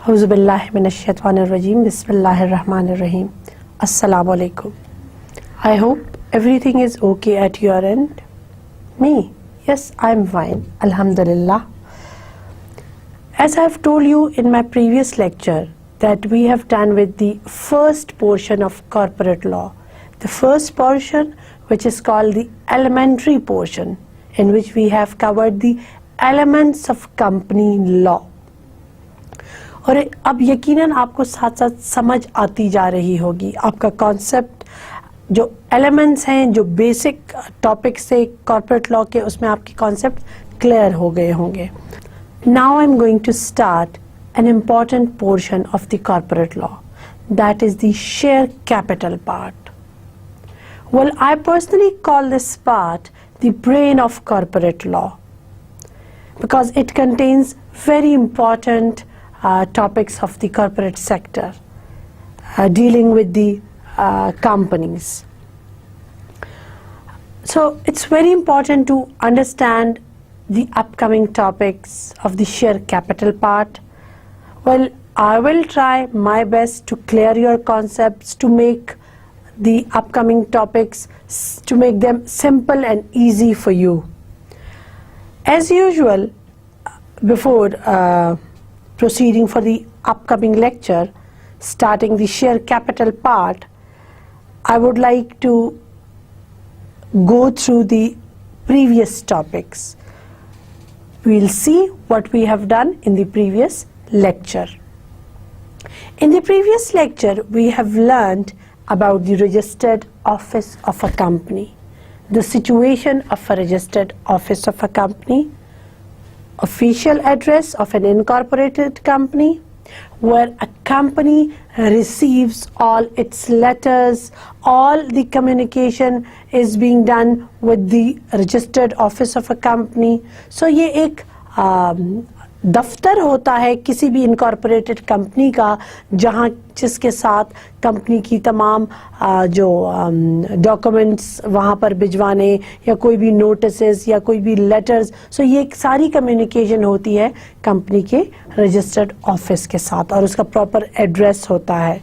Auzubillahiminash-shaytanir-rajim. Bismillahir-rahmanir-rahim. Assalamu alaikum. I hope everything is okay at your end. Me? Yes, I'm fine. Alhamdulillah. As I've told you in my previous lecture that we have done with the first portion of corporate law. The first portion, which is called the elementary portion, in which we have covered the elements of company law. और अब यकीनन आपको साथ साथ समझ आती जा रही होगी, आपका कॉन्सेप्ट जो एलिमेंट्स हैं, जो बेसिक टॉपिक्स थे कॉर्पोरेट लॉ के, उसमें आपके कॉन्सेप्ट क्लियर हो गए होंगे. Now I am going to start an important portion of the corporate law, that is the share capital part. Well, I personally call this part the brain of corporate law because it contains very important topics of the corporate sector dealing with the companies. So it's very important to understand the upcoming topics of the share capital part. Well, I will try my best to clear your concepts, to make the upcoming topics, to make them simple and easy for you. As usual, before proceeding for the upcoming lecture, starting the share capital part, I would like to go through the previous topics. We'll see what we have done in the previous lecture. In the previous lecture, we have learned about the registered office of a company, the situation of a registered office of a company, official address of an incorporated company, where a company receives all its letters, all the communication is being done with the registered office of a company. So ये एक दफ्तर होता है किसी भी incorporated company का, जहाँ जिसके साथ कंपनी की तमाम जो डॉक्यूमेंट्स वहाँ पर भिजवाने या कोई भी नोटिसेस या कोई भी लेटर्स, सो ये सारी कम्युनिकेशन होती है कंपनी के रजिस्टर्ड ऑफिस के साथ, और उसका प्रॉपर एड्रेस होता है.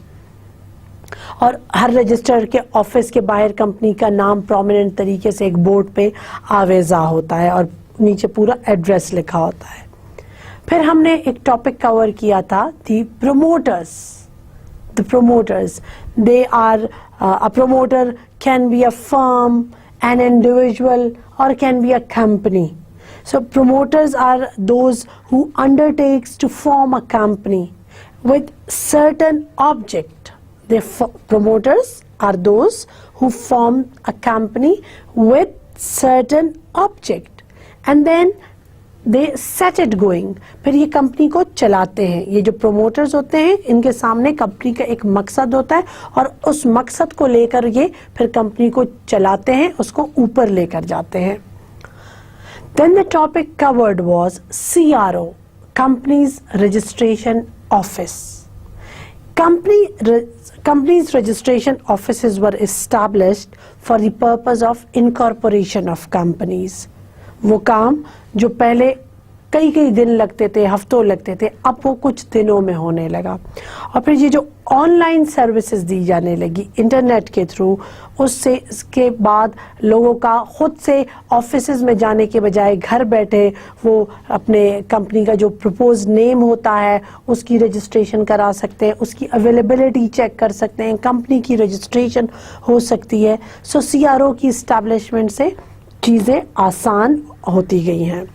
और हर रजिस्टर्ड के ऑफिस के बाहर कंपनी का नाम प्रोमिनेंट तरीके से एक बोर्ड पे आवेजा होता है और नीचे पूरा एड्रेस लिखा होता है. फिर हमने एक टॉपिक कवर किया था, the promoters. The promoters, they are a promoter can be a firm, an individual, और can be a company. So promoters are those who undertakes to form a company with certain object. Promoters are those who form a company with certain object and then they set it going. फिर ये company को चलाते हैं. ये जो promoters होते हैं, इनके सामने कंपनी का एक मकसद होता है और उस मकसद को लेकर ये फिर कंपनी को चलाते हैं, उसको ऊपर लेकर जाते हैं. Then the topic covered was CRO, companies registration office. Companies registration offices were established for the purpose of incorporation of companies. वो काम जो पहले कई कई दिन लगते थे, हफ्तों लगते थे, अब वो कुछ दिनों में होने लगा. और फिर ये जो ऑनलाइन सर्विसेज दी जाने लगी इंटरनेट के थ्रू, उससे इसके बाद लोगों का खुद से ऑफिसेज में जाने के बजाय घर बैठे वो अपने कंपनी का जो प्रपोज नेम होता है उसकी रजिस्ट्रेशन करा सकते हैं, उसकी अवेलेबिलिटी चेक कर सकते हैं, कंपनी की रजिस्ट्रेशन हो सकती है. सो CRO की इस्टेब्लिशमेंट से चीज़ें आसान होती गई हैं.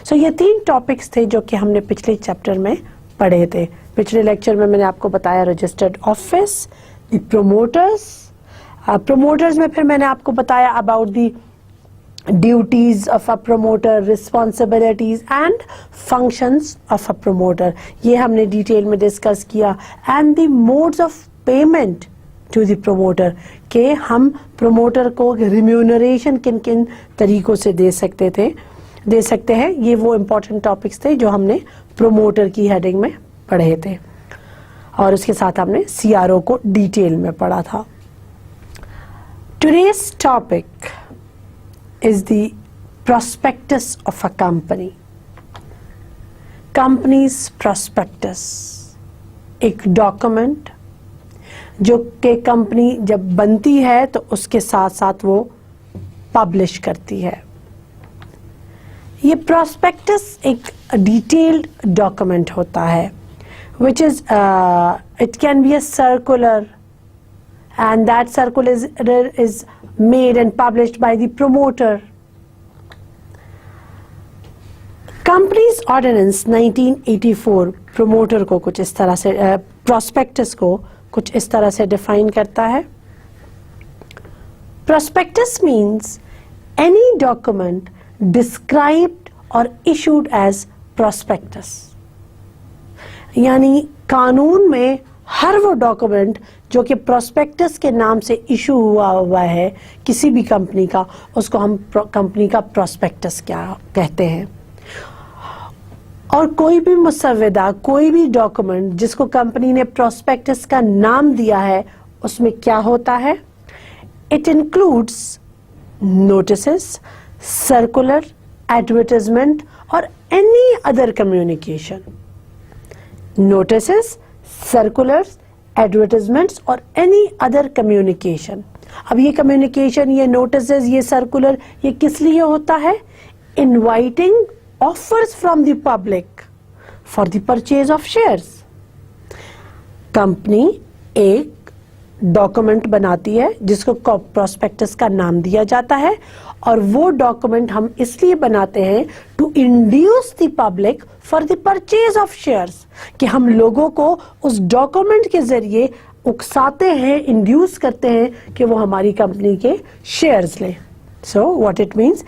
सो ये 3 टॉपिक्स थे जो कि हमने पिछले चैप्टर में पढ़े थे. पिछले लेक्चर में मैंने आपको बताया registered office, the promoters. Promoters में फिर मैंने आपको बताया about the duties of a promoter, responsibilities and functions of a promoter. ये हमने डिटेल में डिस्कस किया. And the modes of payment to the promoter कि हम प्रोमोटर को रिम्यूनरेशन किन किन तरीकों से दे सकते हैं। ये वो इम्पोर्टेंट टॉपिक्स थे जो हमने प्रोमोटर की हेडिंग में पढ़े थे और उसके साथ हमने CRO को डिटेल में पढ़ा था। Today's topic is the prospectus of a company. Company's prospectus, एक डॉक्यूमेंट जो कि कंपनी जब बनती है तो उसके साथ साथ वो पब्लिश करती है। ये प्रोस्पेक्टस एक डिटेल्ड डॉक्यूमेंट होता है which is it can be a circular and that circular is made and published by the promoter. Companies Ordinance 1984 promoter को कुछ इस तरह से prospectus को कुछ इस तरह से define करता है। Prospectus means any document described or issued as prospectus. यानी कानून में हर वो डॉक्यूमेंट जो कि प्रोस्पेक्टस के नाम से इशू हुआ है किसी भी कंपनी का, उसको हम कंपनी का प्रोस्पेक्टस क्या कहते हैं। और कोई भी मुसव्वदा, कोई भी डॉक्यूमेंट जिसको कंपनी ने प्रोस्पेक्टस का नाम दिया है उसमें क्या होता है? It includes notices, circular, advertisement और any other communication. Notices, circulars, advertisements और एनी अदर कम्युनिकेशन। अब ये कम्युनिकेशन, ये नोटिसेस, ये सर्कुलर, ये किस लिए होता है? Inviting offers from the public for the purchase of shares. Company एक डॉक्यूमेंट बनाती है जिसको प्रोस्पेक्टस का नाम दिया जाता है और वो डॉक्यूमेंट हम इसलिए बनाते हैं to induce the public for the purchase of shares, कि हम लोगों को उस डॉक्यूमेंट के जरिए उकसाते हैं, इंड्यूस करते हैं कि वो हमारी कंपनी के शेयर्स लें। So what it means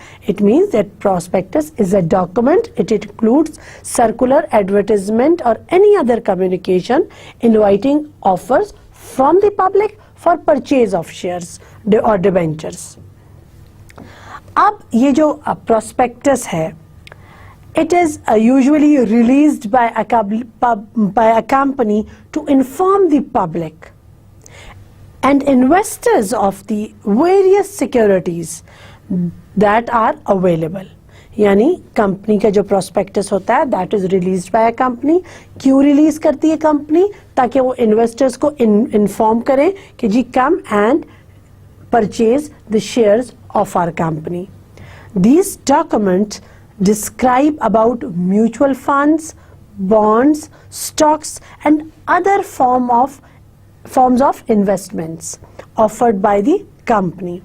that prospectus is a document. It includes circular, advertisement or any other communication inviting offers from the public for purchase of shares or debentures. अब ये जो prospectus है, it is usually released by a company to inform the public and investors of the various securities that are available. यानी company का जो prospectus होता है that is released by a company. क्यों रिलीज करती है कंपनी? ताकि वो इन्वेस्टर्स को इन्फॉर्म करें कि जी come and purchase the shares of our company. These documents describe about mutual funds, bonds, stocks and other forms of investments offered by the company.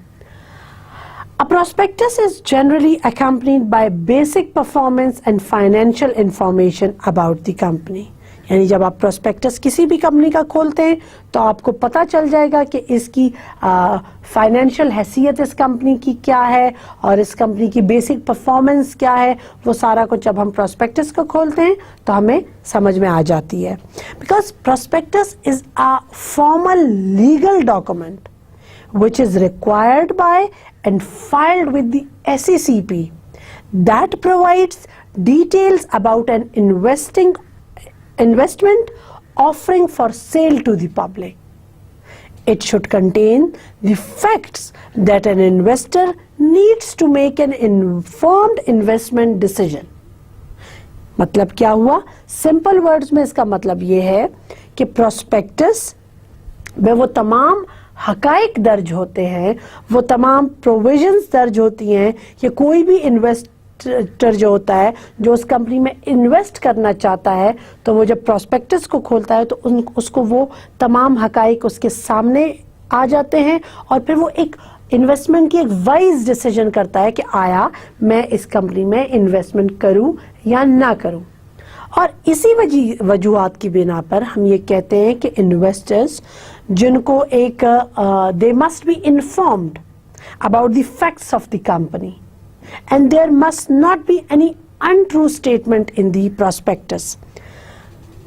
A prospectus is generally accompanied by basic performance and financial information about the company. यानी जब आप prospectus किसी भी company का खोलते हैं तो आपको पता चल जाएगा कि इसकी फाइनेंशियल हैसियत इस कंपनी की क्या है और इस कंपनी की बेसिक परफॉर्मेंस क्या है। वो सारा कुछ जब हम प्रोस्पेक्टस को खोलते हैं तो हमें समझ में आ जाती है। Because prospectus is a formal legal document which is required by and filed with the SECP that provides details about an investment offering for sale to the public. It should contain the facts that an investor needs to make an informed investment decision. मतलब क्या हुआ? Simple words में इसका मतलब ये है कि prospectus में वो तमाम हकाइक दर्ज होते हैं, वो तमाम प्रोविजंस दर्ज होती हैं कि कोई भी इन्वेस्टर जो होता है जो उस कंपनी में इन्वेस्ट करना चाहता है तो वो जब प्रोस्पेक्टस को खोलता है तो उसको वो तमाम हकाइक उसके सामने आ जाते हैं और फिर वो एक इन्वेस्टमेंट की एक वाइज डिसीजन करता है कि आया मैं इस कंपनी में इन्वेस्टमेंट करूं या ना करूं। और इसी वजूहात की बिना पर हम ये कहते हैं कि इन्वेस्टर्स जिनको एक they must be informed about the facts of the company and there must not be any untrue statement in the prospectus,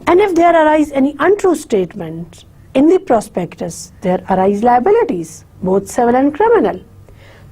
and if there arise any untrue statement in the prospectus there arise liabilities, both civil and criminal.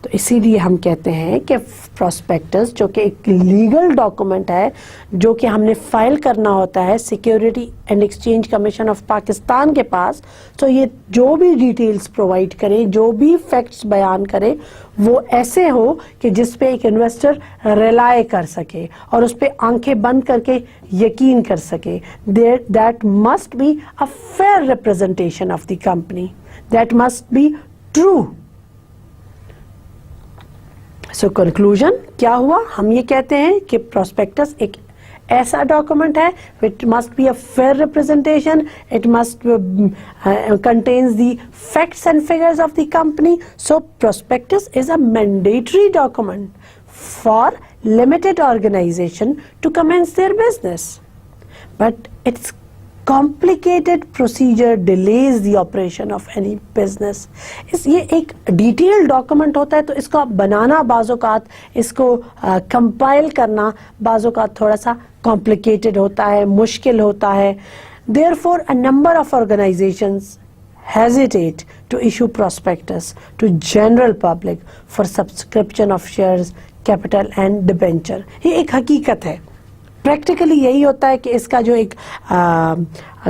तो इसीलिए हम कहते हैं कि prospectus जो कि एक legal document है, जो कि हमने फाइल करना होता है security and exchange commission of Pakistan के पास, तो ये जो भी डिटेल्स प्रोवाइड करे, जो भी फैक्ट्स बयान करे, वो ऐसे हो कि जिस पे एक इन्वेस्टर रिलाय कर सके और उस पे आंखें बंद करके यकीन कर सके. That must be a fair representation of the company, that must be true. So conclusion क्या हुआ? हम ये कहते हैं कि प्रोस्पेक्टस एक ऐसा डॉक्यूमेंट है which must be a fair representation, it must contains the facts and figures of the company. So prospectus is a mandatory document for limited organization to commence their business, but its complicated procedure delays the operation of any business. ये एक detail document होता है, तो इसको बनाना बाज़ोकात, इसको compile करना बाज़ोकात थोड़ा सा कॉम्प्लिकेटेड होता है, मुश्किल होता है. Therefore, a number of organizations hesitate to issue prospectus to general public for subscription of shares, capital and debenture. ये एक हकीकत है. प्रैक्टिकली यही होता है कि इसका जो एक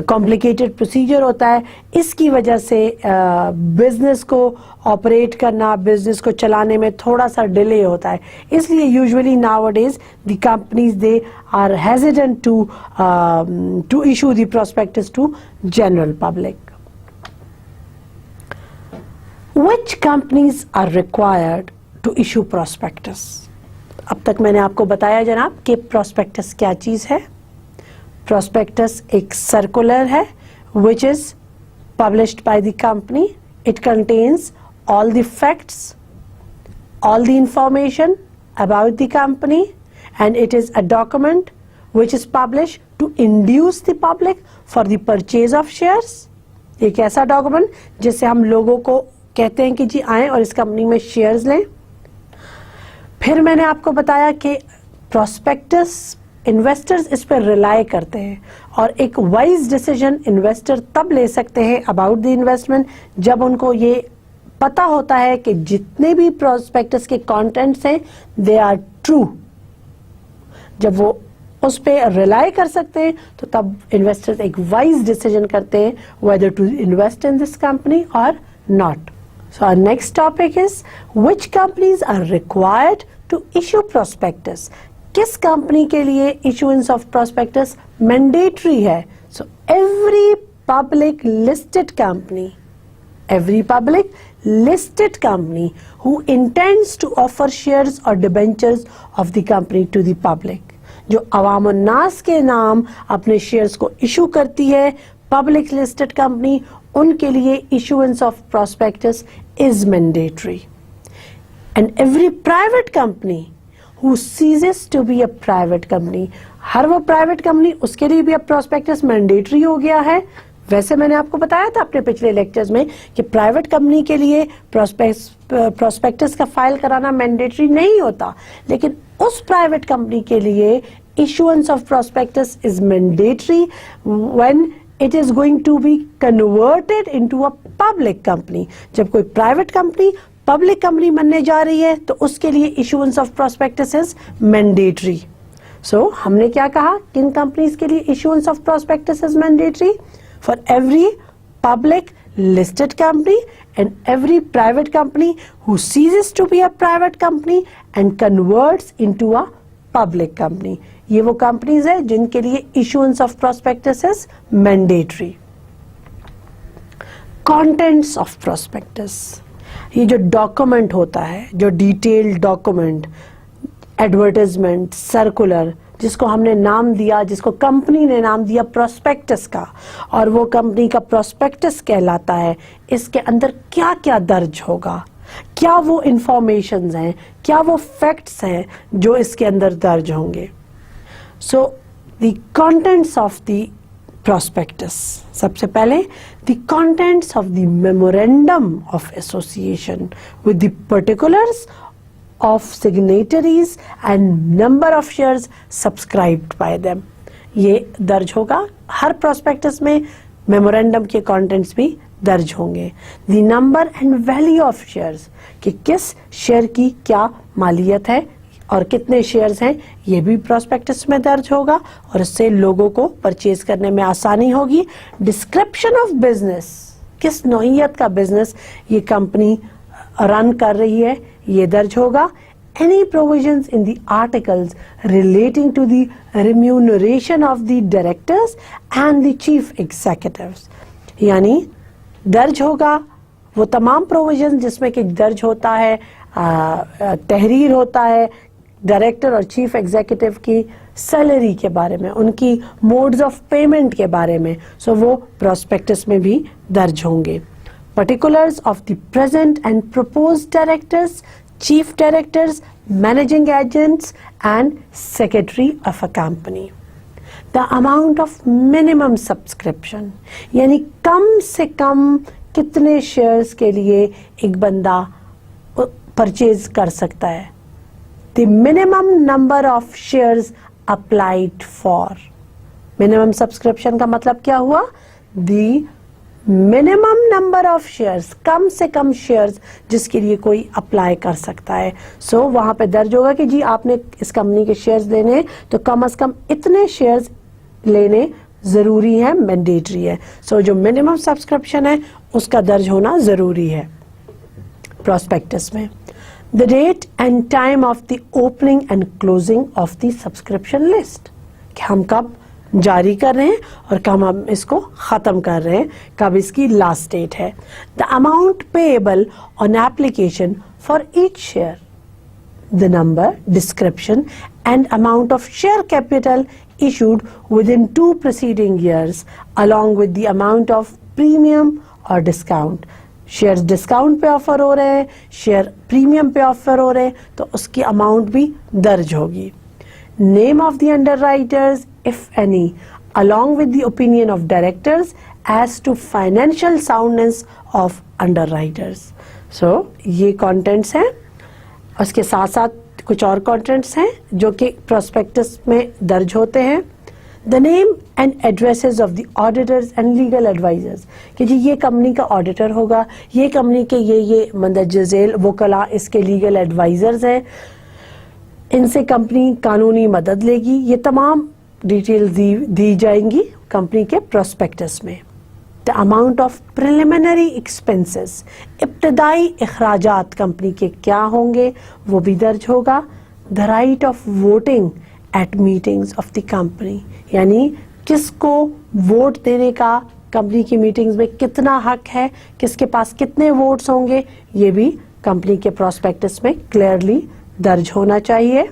कॉम्प्लिकेटेड प्रोसीजर होता है, इसकी वजह से बिजनेस को ऑपरेट करना, बिजनेस को चलाने में थोड़ा सा डिले होता है. इसलिए usually nowadays the companies they are hesitant to issue the prospectus to general public. Which companies are required to issue prospectus? अब तक मैंने आपको बताया जनाब कि प्रोस्पेक्टस क्या चीज है. प्रोस्पेक्टस एक सर्कुलर है which is published by the company. It contains all the facts, all the information about the company, and it is a document which is published to induce the public for the purchase of shares. एक ऐसा document जिससे हम लोगों को कहते हैं कि जी आएं और इस कंपनी में शेयर्स लें. फिर मैंने आपको बताया कि प्रोस्पेक्टस इन्वेस्टर्स इस पर रिलाय करते हैं और एक वाइज डिसीजन इन्वेस्टर तब ले सकते हैं अबाउट द इन्वेस्टमेंट जब उनको ये पता होता है कि जितने भी प्रोस्पेक्टस के कंटेंट्स हैं दे आर ट्रू. जब वो उस पर रिलाय कर सकते हैं तो तब इन्वेस्टर्स एक वाइज डिसीजन करते हैं whether to invest in this company और not. So our next topic is which companies are required to issue prospectus. किस कंपनी के लिए issuance of prospectus mandatory है? So every public listed company who intends to offer shares or debentures of the company to the public, जो अवाम उन्नास के नाम अपने shares को issue करती है, पब्लिक लिस्टेड कंपनी, उनके लिए issuance of prospectus is mandatory. And every private company who ceases to be a private company, हर वो प्राइवेट कंपनी उसके लिए भी अब prospectus mandatory हो गया है. वैसे मैंने आपको बताया था अपने पिछले लेक्चर्स में कि प्राइवेट कंपनी के लिए prospectus का फाइल कराना मैंडेटरी नहीं होता, लेकिन उस प्राइवेट कंपनी के लिए issuance of prospectus is mandatory when it is going to be converted into a public company. जब कोई प्राइवेट कंपनी पब्लिक कंपनी बनने जा रही है तो उसके लिए issuance of prospectus is mandatory. So हमने क्या कहा, किन कंपनीज के लिए issuance of prospectus is mandatory? For every public listed company and every private company who ceases to be a private company and converts into a public company. ये वो companies है जिनके लिए issuance of prospectus is mandatory. Contents of prospectus, ये जो document होता है, जो डिटेल्ड डॉक्यूमेंट, एडवर्टाइजमेंट, सर्कुलर, जिसको हमने नाम दिया, जिसको कंपनी ने नाम दिया प्रोस्पेक्टस का, और वो कंपनी का प्रोस्पेक्टस कहलाता है. इसके अंदर क्या क्या दर्ज होगा, क्या वो इंफॉर्मेशंस हैं, क्या वो फैक्ट्स हैं जो इसके अंदर दर्ज होंगे. So the contents of the prospectus, सबसे पहले the contents of the memorandum of association with the particulars of signatories and number of shares subscribed by them. ये दर्ज होगा. हर प्रोस्पेक्टस में मेमोरेंडम के कंटेंट्स भी दर्ज होंगे। The number and value of shares, कि किस शेयर की क्या मालियत है और कितने शेयर्स हैं, ये भी प्रोस्पेक्टस में दर्ज होगा और इससे लोगों को परचेज करने में आसानी होगी। डिस्क्रिप्शन ऑफ बिजनेस, किस नौइयत का बिजनेस ये कंपनी रन कर रही है, ये दर्ज होगा। Any provisions in the articles relating to the remuneration of the directors and the chief executives, यानी दर्ज होगा वो तमाम प्रोविजन जिसमें कि दर्ज होता है, तहरीर होता है डायरेक्टर और चीफ एग्जीक्यूटिव की सैलरी के बारे में, उनकी मोड्स ऑफ पेमेंट के बारे में, सो वो प्रोस्पेक्टस में भी दर्ज होंगे। Particulars of the present and proposed directors, chief directors, managing agents and secretary of a company. The amount of minimum subscription, यानी कम से कम कितने शेयर्स के लिए एक बंदा परचेज कर सकता है। The minimum number of shares applied for. Minimum subscription का मतलब क्या हुआ? The minimum number of shares, कम से कम शेयर्स जिसके लिए कोई अप्लाई कर सकता है। सो वहां पे दर्ज होगा कि जी आपने इस कंपनी के शेयर्स लेने हैं तो कम से कम इतने शेयर्स लेने जरूरी है, मैंडेटरी है। सो जो मिनिमम सब्सक्रिप्शन है उसका दर्ज होना जरूरी है प्रोस्पेक्टस में। The date and time of the opening and closing of the subscription list, कि हम कब जारी कर रहे हैं और कब हम इसको खत्म कर रहे हैं, कब इसकी लास्ट डेट है। The amount payable on application for each share, the number, description and amount of share capital issued within 2 preceding years along with the amount of premium or discount. Shares discount पे offer हो रहे हैं, share premium पे offer हो रहे हैं, तो उसकी अमाउंट भी दर्ज होगी। Name of the underwriters, if any, along with the opinion of directors as to financial soundness of underwriters. So ये contents हैं, उसके साथ साथ कुछ और कंटेंट्स हैं जो कि प्रोस्पेक्टस में दर्ज होते हैं। The name and addresses of the auditors and legal advisers, कि जी ये कंपनी का ऑडिटर होगा, ये कंपनी के ये मंदरज झेल वकला इसके लीगल एडवाइजर्स हैं, इनसे कंपनी कानूनी मदद लेगी। ये तमाम डिटेल्स दी जाएंगी कंपनी के प्रोस्पेक्टस में। The amount of preliminary expenses, इब्तदाई अखराजात कंपनी के क्या होंगे वो भी दर्ज होगा। The right of voting at meetings of the company, यानी किसको वोट देने का कंपनी की मीटिंग्स में कितना हक है, किसके पास कितने वोट्स होंगे, ये भी कंपनी के प्रोस्पेक्टस में क्लियरली दर्ज होना चाहिए।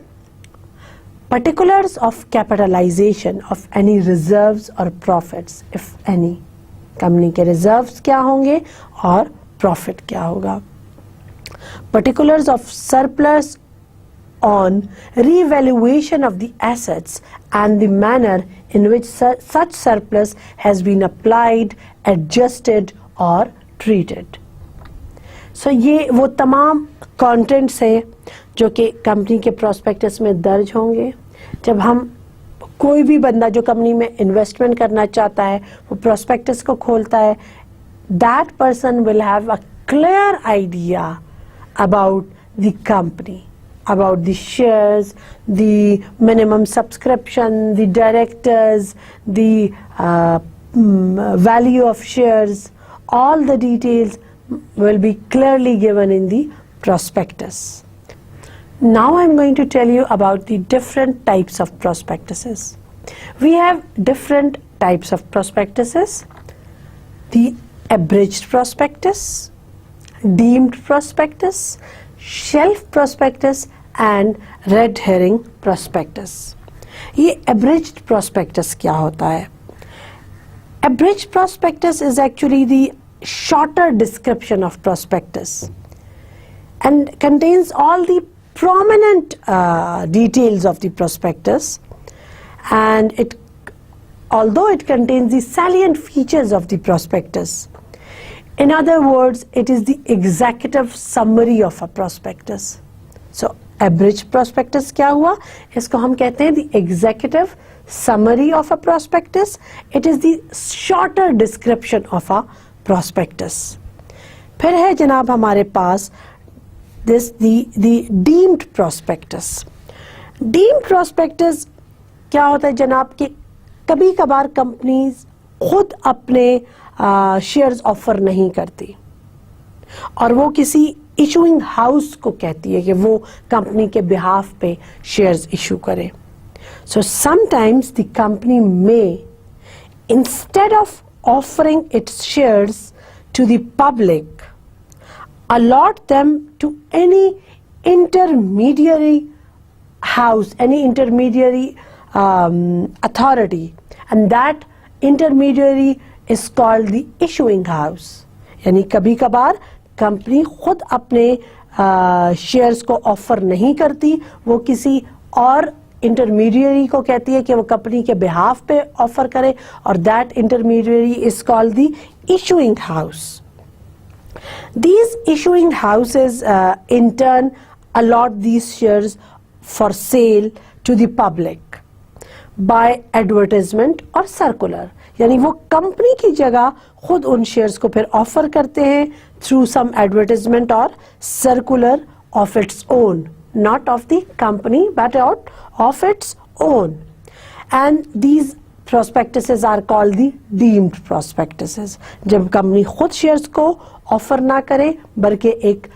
Particulars of capitalization of any reserves or profits, if any, company के रिजर्व्स क्या होंगे और प्रॉफिट क्या होगा। Particulars of surplus on revaluation of the assets and the manner in which such surplus has been applied, adjusted or treated. So ये वो तमाम contents हैं जो कि कंपनी के प्रोस्पेक्टस में दर्ज होंगे। जब हम कोई भी बंदा जो कंपनी में इन्वेस्टमेंट करना चाहता है वो प्रोस्पेक्टस को खोलता है, that person will have a clear idea about the company, about the shares, the minimum subscription, the directors, the value of shares, all the details will be clearly given in the prospectus. Now I'm going to tell you about the different types of prospectuses. We have different types of prospectuses: the abridged prospectus, deemed prospectus, shelf prospectus and red herring prospectus. ये abridged prospectus क्या होता है? Abridged prospectus is actually the shorter description of prospectus and contains all the prominent details of the prospectus, and although it contains the salient features of the prospectus, in other words, it is the executive summary of a prospectus. So abridged prospectus क्या हुआ? इसको हम कहते हैं the executive summary of a prospectus. It is the shorter description of a prospectus. फिर है जनाब हमारे पास the deemed prospectus. Deemed prospectus क्या होता है जनाब कि कभी कभार कंपनीज खुद अपने शेयर्स ऑफर नहीं करती और वो किसी इशूइंग हाउस को कहती है कि वो कंपनी के बिहाफ पे शेयर्स इशू करे. सो समटाइम्स द कंपनी में instead of offering its shares to the public, allot them to any intermediary house, any intermediary authority, and that intermediary is called the issuing house. यानी कभी कभार company खुद अपने shares को offer नहीं करती, वो किसी और इंटरमीडियरी को कहती है कि वो कंपनी के बिहाफ पे ऑफर करे, और that intermediary is called the issuing house. These issuing houses in turn allot these shares for sale to the public by advertisement or circular. यानी वो कंपनी की जगह खुद उन शेयर्स को फिर ऑफर करते हैं through some advertisement or circular of its own, not of the company but out of its own. And these prospectuses are called the deemed prospectuses. जब कंपनी खुद शेयर्स को ऑफर ना करे बल्कि एक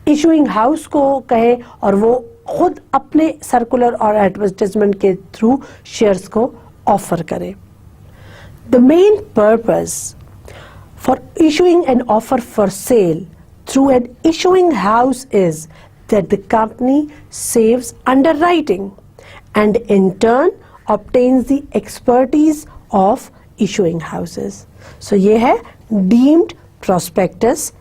इशूइंग हाउस को कहे और वो खुद अपने सर्कुलर और एडवर्टाइजमेंट के थ्रू शेयर्स को ऑफर करे. The main purpose for issuing an offer for sale through an issuing house is that the company saves underwriting and in turn obtains the expertise of issuing houses. So ये है deemed prospectus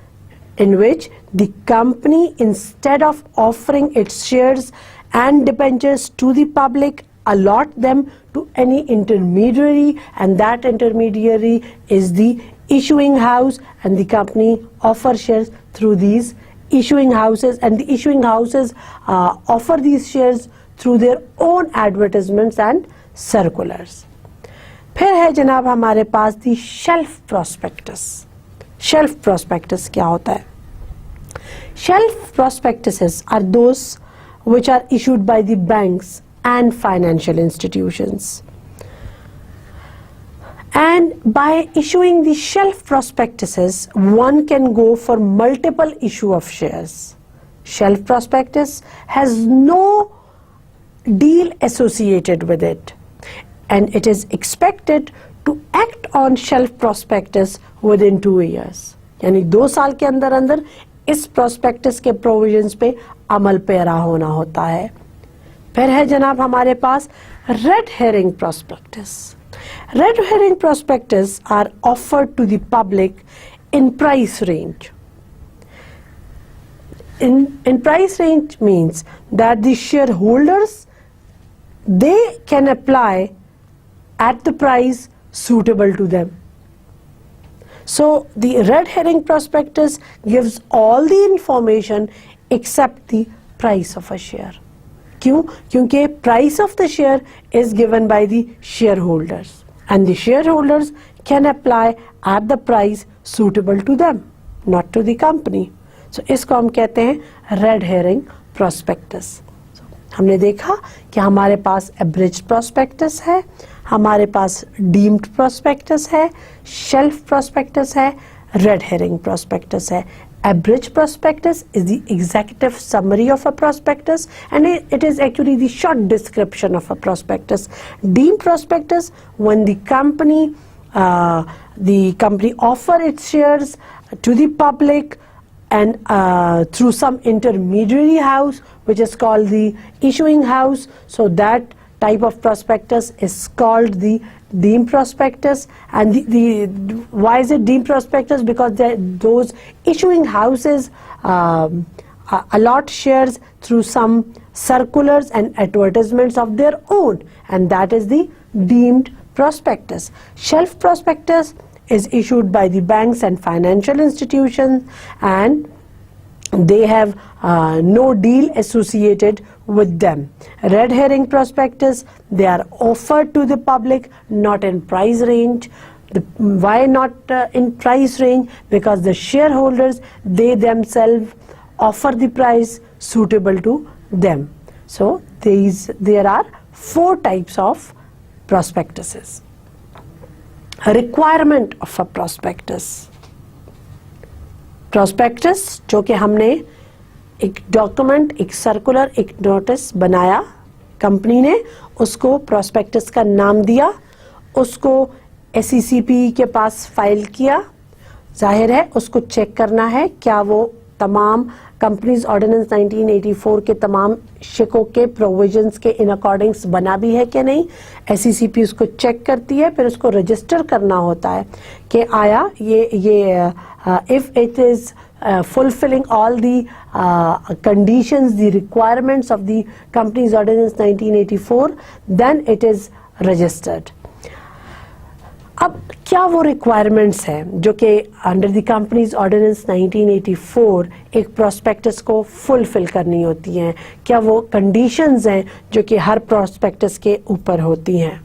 in which the company, instead of offering its shares and debentures to the public, allot them to any intermediary, and that intermediary is the issuing house, and the company offers shares through these issuing houses, and the issuing houses offer these shares through their own advertisements and circulars. फिर है जनाब हमारे पास the shelf prospectus. Shelf prospectus क्या होता है? Shelf prospectuses are those which are issued by the banks and financial institutions. And by issuing the shelf prospectuses, one can go for multiple issue of shares. Shelf prospectus has no deal associated with it, and it is expected to act on shelf prospectus within 2 years. यानी 2 साल के अंदर अंदर इस prospectus के provisions पे अमल para होना होता है. फिर है जनाब हमारे पास red herring prospectus. Red herring prospectus are offered to the public in price range. In price range means that the shareholders, they can apply at the price suitable to them. So the red herring prospectus gives all the information except the price of a share. क्यों? क्योंकि price of the share is given by the shareholders, and the shareholders can apply at the price suitable to them, not to the company. So इसको हम कहते हैं red herring prospectus. हमने देखा कि हमारे पास abridged prospectus है, हमारे पास deemed prospectus है, shelf prospectus है, red herring prospectus है. Abridged prospectus is the executive summary of a prospectus, and it is actually the short description of a prospectus. Deemed prospectus, when the company offer its shares to the public and through some intermediary house which is called the issuing house, so that type of prospectus is called the deemed prospectus. And why is it deemed prospectus? Because those issuing houses allot shares through some circulars and advertisements of their own, and that is the deemed prospectus. Shelf prospectus is issued by the banks and financial institutions, and they have no deal associated with them. Red herring prospectus, they are offered to the public, not in price range. Why not in price range? Because the shareholders, they themselves offer the price suitable to them. So there are 4 types of prospectuses. A requirement of a prospectus. Prospectus जो कि हमने एक document, एक circular, एक notice बनाया, company ने उसको prospectus का नाम दिया, उसको SECP के पास फाइल किया, जाहिर है उसको चेक करना है क्या वो तमाम कंपनीज ऑर्डिनेंस 1984 के तमाम शिकों के प्रोविजंस के इन अकॉर्डिंग्स बना भी है कि नहीं. SECP उसको चेक करती है, फिर उसको रजिस्टर करना होता है कि आया ये if it is fulfilling all the conditions, the requirements of the company's ordinance 1984, then it is registered. अब क्या वो रिक्वायरमेंट्स हैं जो कि अंडर द कंपनीज ऑर्डिनेंस 1984 एक प्रोस्पेक्टस को फुलफिल करनी होती हैं? क्या वो कंडीशंस हैं जो कि हर प्रोस्पेक्टस के ऊपर होती हैं?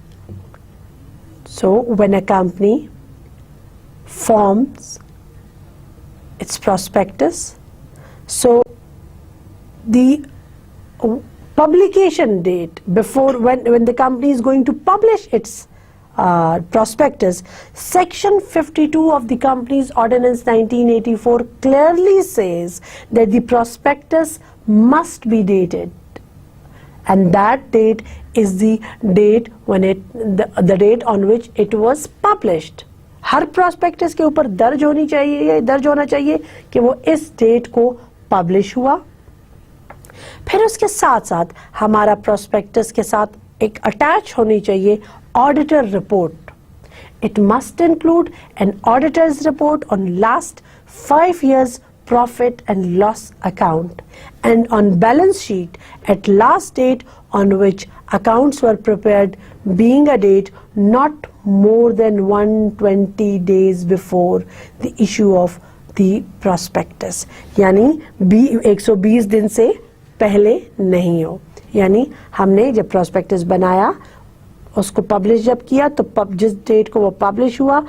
So when a company forms its prospectus, so the publication date before when the company is going to publish its prospectus, section 52 of the company's ordinance 1984 clearly says that the prospectus must be dated, and that date is the date when the date on which it was published. Her prospectus के ऊपर दर्ज होना चाहिए कि वो इस date को publish हुआ. फिर उसके साथ साथ हमारा प्रोस्पेक्टस के साथ एक अटैच होनी चाहिए auditor report. It must include an auditor's report on last 5 years profit and loss account and on balance sheet at last date on which accounts were prepared, being a date not more than 120 days before the issue of the prospectus. यानी 120 दिन से पहले नहीं हो. यानी हमने जब prospectus बनाया, उसको पब्लिश जब किया, तो जिस डेट को वो पब्लिश हुआ,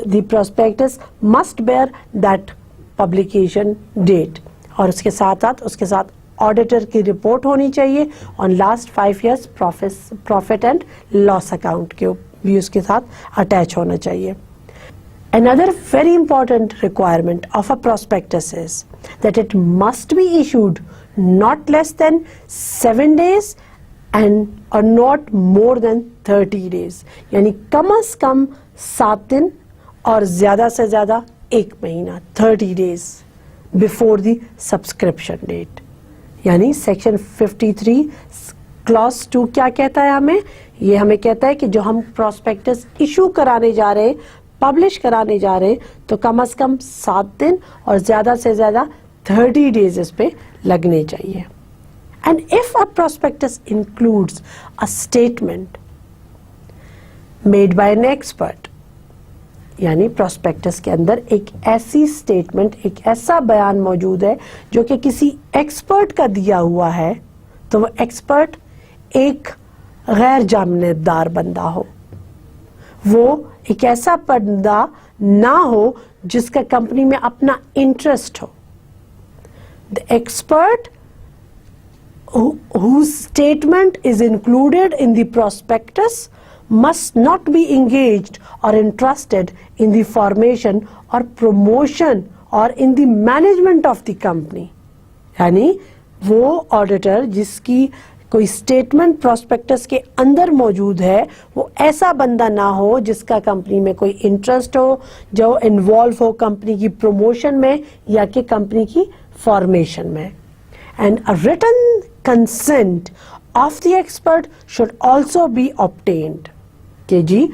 the prospectus must bear that publication date. और उसके साथ ऑडिटर की रिपोर्ट होनी चाहिए on last 5 years profit and loss account के भी उसके साथ अटैच होना चाहिए. Another very important requirement of a prospectus is that it must be issued not less than 7 days and or not more than 30 days. यानी कम से कम 7 दिन और ज्यादा से ज्यादा 1 महीना, 30 days before the subscription date. यानी सेक्शन 53 क्लॉज 2 क्या कहता है हमें? ये हमें कहता है कि जो हम प्रोस्पेक्टस इशू कराने जा रहे हैं, पब्लिश कराने जा रहे हैं, तो कम से कम 7 दिन और ज्यादा से ज्यादा 30 डेज इस पे लगने चाहिए. And if a prospectus includes a statement made by an expert, यानी प्रोस्पेक्टस के अंदर एक ऐसी स्टेटमेंट, एक ऐसा बयान मौजूद है जो कि किसी एक्सपर्ट का दिया हुआ है, तो वो एक्सपर्ट एक गैर जामिनदार बंदा हो, वो एक ऐसा बंदा ना हो जिसका कंपनी में अपना इंटरेस्ट हो. The expert whose statement is included in the prospectus must not be engaged or entrusted in the formation or promotion or in the management of the company. यानी वो ऑडिटर जिसकी कोई स्टेटमेंट प्रोस्पेक्टस के अंदर मौजूद है, वो ऐसा बंदा ना हो जिसका कंपनी में कोई इंटरेस्ट हो, जो इन्वॉल्व हो कंपनी की प्रमोशन में या कि कंपनी की फॉर्मेशन में. And a written consent of the expert should also be obtained. कि जी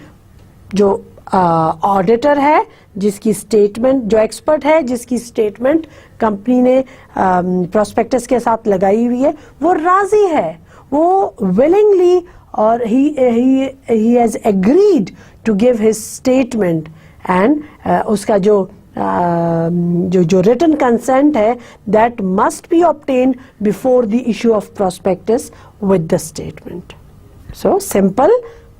जो ऑडिटर है जिसकी स्टेटमेंट, जो एक्सपर्ट है जिसकी स्टेटमेंट कंपनी ने प्रोस्पेक्टस के साथ लगाई हुई है, वो राजी है, वो विलिंगली और he has agreed to give his statement and उसका जो जो रिटन कंसेंट है that must be obtained before the issue of prospectus with the statement. So simple,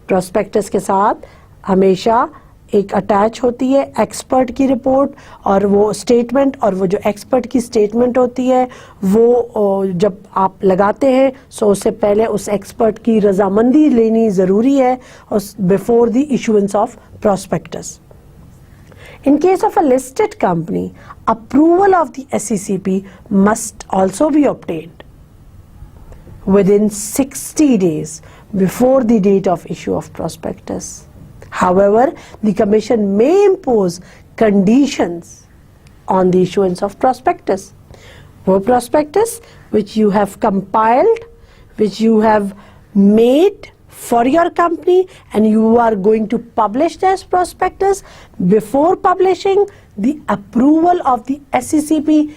prospectus के साथ हमेशा एक अटैच होती है एक्सपर्ट की रिपोर्ट और वो स्टेटमेंट, और वो जो एक्सपर्ट की स्टेटमेंट होती है वो जब आप लगाते हैं सो उससे पहले उस एक्सपर्ट की रजामंदी लेनी ज़रूरी है before the issuance of prospectus. In case of a listed company, approval of the SECP must also be obtained within 60 days before the date of issue of prospectus. However, the Commission may impose conditions on the issuance of prospectus. वो prospectus which you have compiled, which you have made for your company and you are going to publish this prospectus, before publishing the approval of the SECP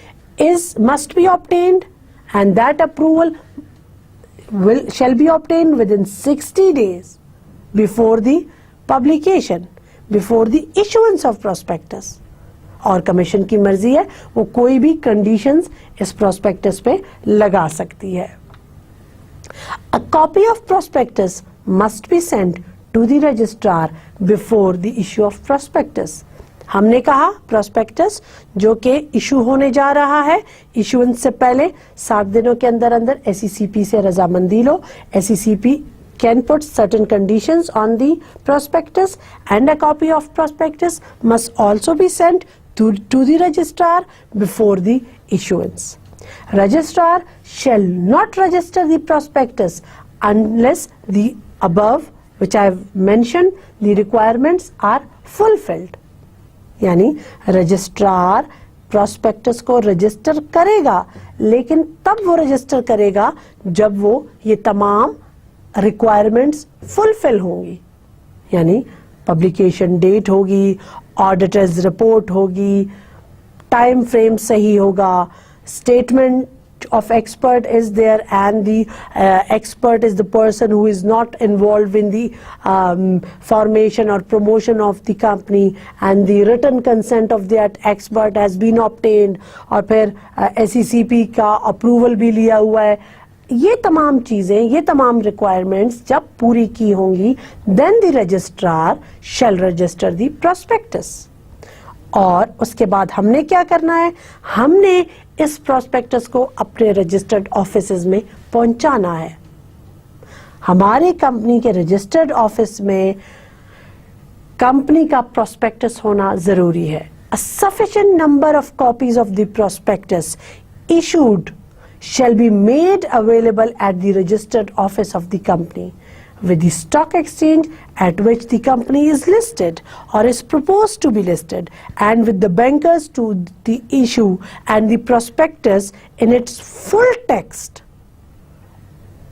must be obtained, and that approval shall be obtained within 60 days before the publication, before the issuance of prospectus. और commission की मर्जी है वो कोई भी conditions इस prospectus पे लगा सकती है. A copy of prospectus must be sent to the registrar before the issue of prospectus. हमने कहा प्रोस्पेक्टस जो कि इशू होने जा रहा है, इशुएंस से पहले 7 दिनों के अंदर अंदर SECP से रजामंदी लो. SECP can put certain conditions on the prospectus, and a copy of prospectus must also be sent to the registrar before the issuance. Registrar shall not register the prospectus unless the above which I have mentioned the requirements are fulfilled. यानी registrar prospectus को register करेगा, लेकिन तब वो register करेगा जब वो ये तमाम रिक्वायरमेंट्स फुलफिल होंगी. यानी पब्लिकेशन डेट होगी, ऑडिटर्स रिपोर्ट होगी, टाइम फ्रेम सही होगा, statement of expert is there, and the expert is the person who is not involved in the formation or promotion of the company, and the written consent of that expert has been obtained, और फिर SECP का approval भी लिया हुआ है. ये तमाम चीज़ें, ये तमाम रिक्वायरमेंट्स जब पूरी की होंगी then the registrar shall register the prospectus. और उसके बाद हमने क्या करना है, हमने इस प्रोस्पेक्टस को अपने रजिस्टर्ड ऑफिसेज में पहुंचाना है. हमारे कंपनी के रजिस्टर्ड ऑफिस में कंपनी का प्रोस्पेक्टस होना जरूरी है. A sufficient number of copies of the prospectus issued shall be made available at the registered office of the company with the stock exchange at which the company is listed or is proposed to be listed, and with the bankers to the issue and the prospectus in its full text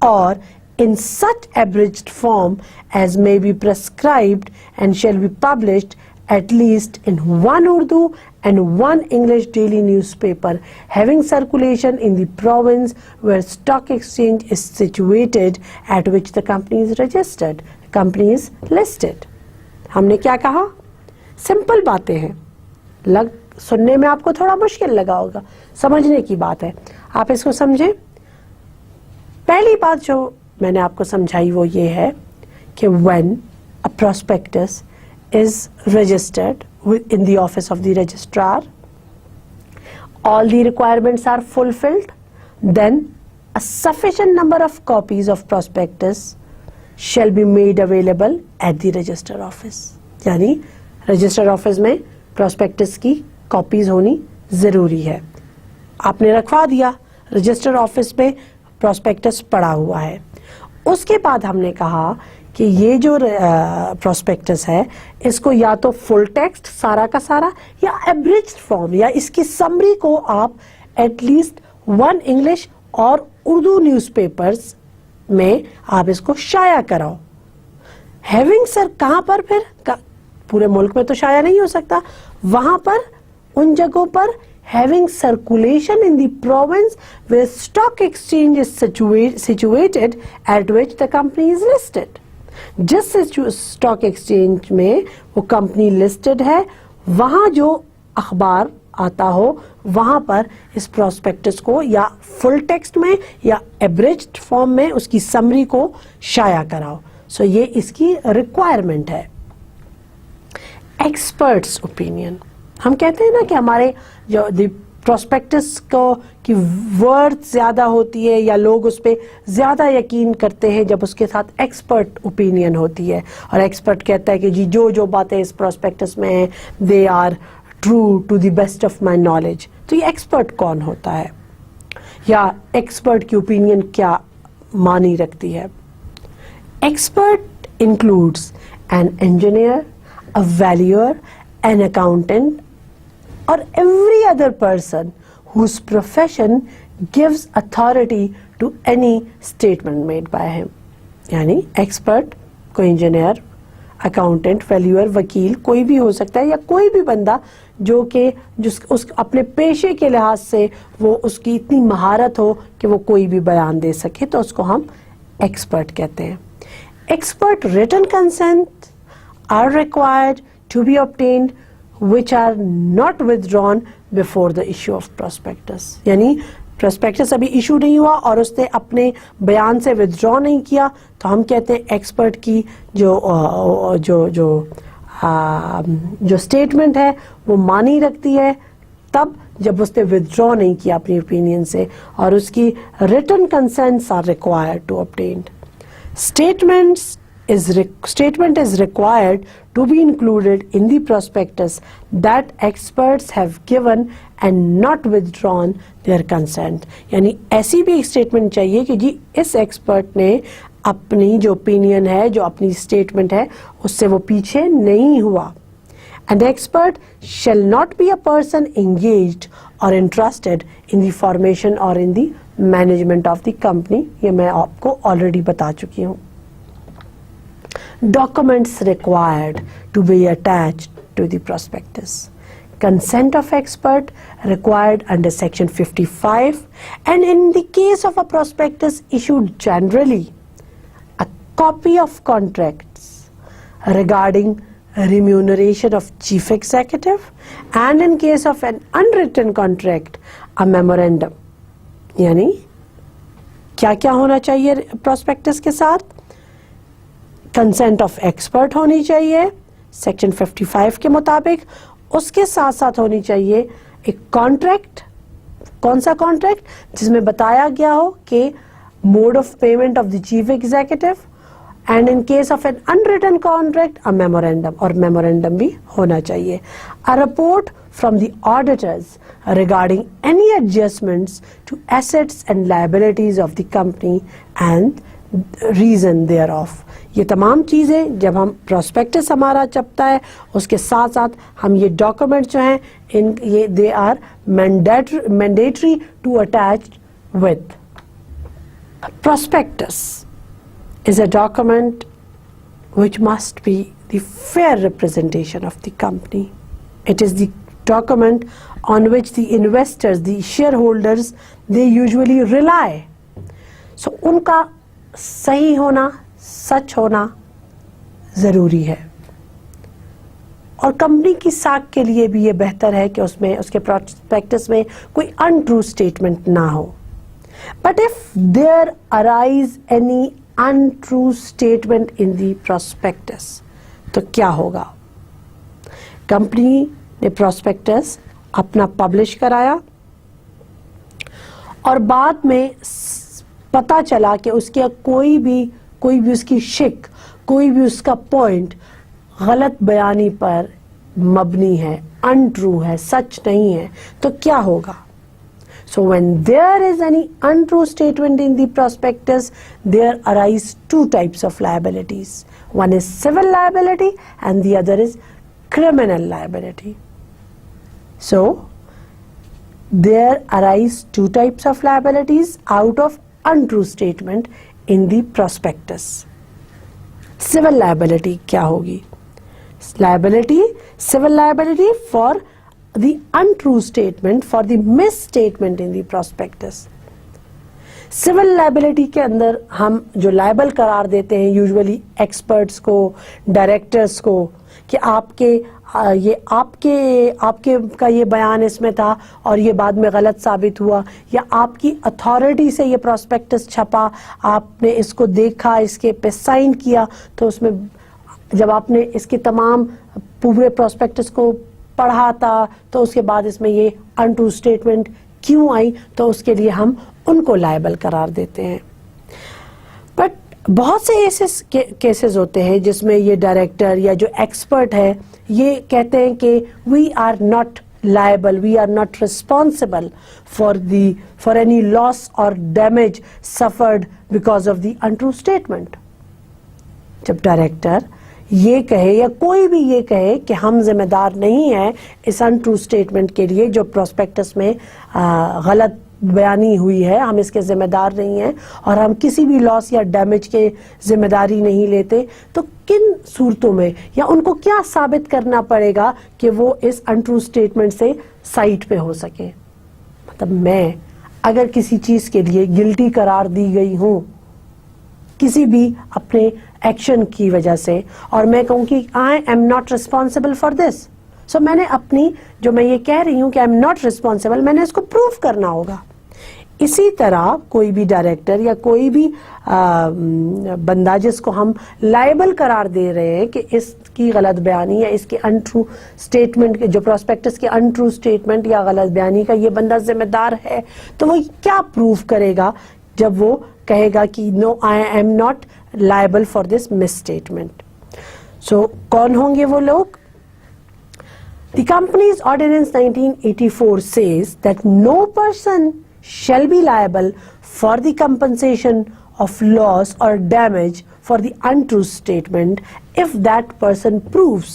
or in such abridged form as may be prescribed, and shall be published at least in one Urdu and one English daily newspaper having circulation in the province where stock exchange is situated at which the company is registered, company is listed. हमने क्या कहा, simple बातें हैं, सुनने में आपको थोड़ा मुश्किल लगा होगा, समझने की बात है, आप इसको समझें. पहली बात जो मैंने आपको समझाई वो ये है कि when a prospectus is registered in the office of the registrar, all the requirements are fulfilled, then a sufficient number of copies of prospectus shall be made available at the register office. यानी register office में prospectus की copies होनी जरूरी है. आपने रखवा दिया, register office में प्रोस्पेक्टस पड़ा हुआ है. उसके बाद हमने कहा कि ये जो प्रोस्पेक्टस है इसको या तो फुल टेक्स्ट सारा का सारा या एब्रिज्ड फॉर्म या इसकी समरी को आप एटलीस्ट 1 इंग्लिश और उर्दू न्यूज़पेपर्स में आप इसको शाया कराओ. हैविंग सर कहाँ पर फिर पूरे मुल्क में तो शाया नहीं हो सकता, वहां पर उन जगहों पर having circulation in the province where stock exchange is situated at which the company is listed. जिस स्टॉक एक्सचेंज में वो कंपनी लिस्टेड है वहां जो अखबार आता हो वहां पर इस प्रोस्पेक्टस को या फुल टेक्स्ट में या एब्रिज्ड फॉर्म में उसकी समरी को शाया कराओ। सो ये इसकी रिक्वायरमेंट है। एक्सपर्ट्स ओपिनियन, हम कहते हैं ना कि हमारे जो प्रोस्पेक्टस को की वर्थ ज़्यादा होती है या लोग उस पर ज़्यादा यकीन करते हैं जब उसके साथ एक्सपर्ट ओपिनियन होती है, और एक्सपर्ट कहता है कि जी जो जो बातें इस प्रोस्पेक्टस में हैं they are true to the best of my knowledge. तो ये एक्सपर्ट कौन होता है या एक्सपर्ट की ओपिनियन क्या मानी रखती है? Expert includes an engineer, a valuer, an accountant, or every other person whose profession gives authority to any statement made by him. यानी एक्सपर्ट कोई इंजीनियर, अकाउंटेंट, वैल्यूअर, वकील कोई भी हो सकता है, या कोई भी बंदा जो कि उस अपने पेशे के लिहाज से वो उसकी इतनी महारत हो कि वो कोई भी बयान दे सके, तो उसको हम एक्सपर्ट कहते हैं। Expert written consent are required to be obtained which are not withdrawn before the issue of prospectus। यानी prospectus अभी इशू नहीं हुआ और उसने अपने बयान से विथड्रॉ नहीं किया, तो हम कहते हैं एक्सपर्ट की जो स्टेटमेंट है वो मानी रखती है तब जब उसने विथड्रॉ नहीं किया अपनी ओपिनियन से, और उसकी written consents are required to obtained। Statement is required to be included in the prospectus that experts have given and not withdrawn their consent। यानी ऐसी भी एक स्टेटमेंट चाहिए कि जी इस एक्सपर्ट ने अपनी जो ओपिनियन है, जो अपनी स्टेटमेंट है, उससे वो पीछे नहीं हुआ। And the expert shall not be a person engaged or interested in the formation or in the management of the company। ये मैं आपको ऑलरेडी बता चुकी हूँ। Documents required to be attached to the prospectus: consent of expert required under section 55, and in the case of a prospectus issued generally, a copy of contracts regarding remuneration of chief executive, and in case of an unwritten contract, a memorandum। यानी क्या क्या होना चाहिए prospectus के साथ? Consent of expert होनी चाहिए section 55 के मुताबिक, उसके साथ साथ होनी चाहिए एक कॉन्ट्रैक्ट। कौन सा कॉन्ट्रैक्ट? जिसमें बताया गया हो कि mode of payment of the chief executive, and in case of an unwritten contract a memorandum, और मेमोरेंडम भी होना चाहिए। A report from the auditors regarding any adjustments to assets and liabilities of the company and reason thereof. ये तमाम चीज़ें जब हम prospectus हमारा छपता है उसके साथ साथ हम ये डॉक्यूमेंट जो हैं ये they are mandatory to attach with. Prospectus is a document which must be the fair representation of the company. It is the document on which the investors, the shareholders, they usually rely. So उनका सही होना, सच होना ज़रूरी है, और company की साख के लिए भी ये बेहतर है कि उसमें उसके प्रोस्पेक्टस में कोई अनट्रू स्टेटमेंट ना हो। But if there arise any untrue statement in the prospectus, तो क्या होगा? कंपनी ने प्रोस्पेक्टस अपना पब्लिश कराया और बाद में पता चला कि उसके कोई भी उसकी शिक, कोई भी उसका पॉइंट गलत बयानी पर मबनी है, अनट्रू है, सच नहीं है, तो क्या होगा? So when there is any untrue statement in the prospectus, there arise two types of liabilities. One is civil liability and the other is criminal liability. So there arise two types of liabilities out of untrue statement in the prospectus. Civil liability क्या होगी? Civil liability for the untrue statement, for the misstatement in the prospectus. Civil liability के अंदर हम जो liable करार देते हैं usually experts को, डायरेक्टर्स को, कि ये आपके का ये बयान इसमें था और ये बाद में गलत साबित हुआ, या आपकी अथॉरिटी से ये प्रोस्पेक्टस छपा, आपने इसको देखा, इसके पे साइन किया, तो उसमें जब आपने इसके तमाम पूरे प्रोस्पेक्टस को पढ़ा था तो उसके बाद इसमें ये अनट्रू स्टेटमेंट क्यों आई, तो उसके लिए हम उनको लायबल करार देते हैं। बट बहुत से ऐसे केसेस होते हैं जिसमें ये डायरेक्टर या जो एक्सपर्ट है ये कहते हैं कि we are not liable, we are not responsible for any loss or damage suffered because of the untrue statement. जब डायरेक्टर ये कहे या कोई भी ये कहे कि हम जिम्मेदार नहीं हैं इस अनट्रू स्टेटमेंट के लिए जो प्रोस्पेक्टस में गलत बयानी हुई है, हम इसके जिम्मेदार नहीं हैं और हम किसी भी लॉस या डैमेज के जिम्मेदारी नहीं लेते, तो किन सूरतों में या उनको क्या साबित करना पड़ेगा कि वो इस अनट्रू स्टेटमेंट से साइट पे हो सके। मतलब मैं अगर किसी चीज के लिए गिल्टी करार दी गई हूं किसी भी अपने एक्शन की वजह से और मैं कहूं कि I am not responsible for this, so मैंने अपनी जो मैं ये कह रही हूं कि आई एम नॉट रिस्पॉन्सिबल, मैंने इसको प्रूव करना होगा। इसी तरह कोई भी डायरेक्टर या कोई भी बंदा जिसको हम लायबल करार दे रहे हैं कि इसकी गलत बयानी या इसके अनट्रू स्टेटमेंट के जो प्रोस्पेक्टस के अनट्रू स्टेटमेंट या गलत बयानी का ये बंदा जिम्मेदार है, तो वो क्या प्रूव करेगा जब वो कहेगा कि no I am not liable for this misstatement. So कौन होंगे वो लोग? The Companies Ordinance 1984 says that no person shall be liable for the compensation of loss or damage for the untrue statement if that person proves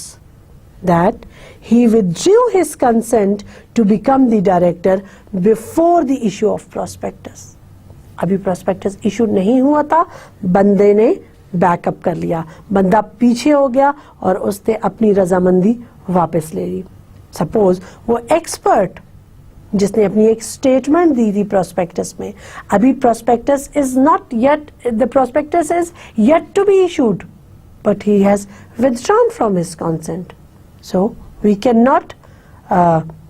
that he withdrew his consent to become the director before the issue of prospectus. अभी prospectus issue नहीं हुआ था, बंदे ने backup कर लिया, बंदा पीछे हो गया और उसने अपनी रजामंदी वापस ले ली। सपोज वो एक्सपर्ट जिसने अपनी एक स्टेटमेंट दी थी प्रोस्पेक्टस में, अभी prospectus is not yet, the prospectus is yet to be issued, but he has withdrawn from his consent, so we can not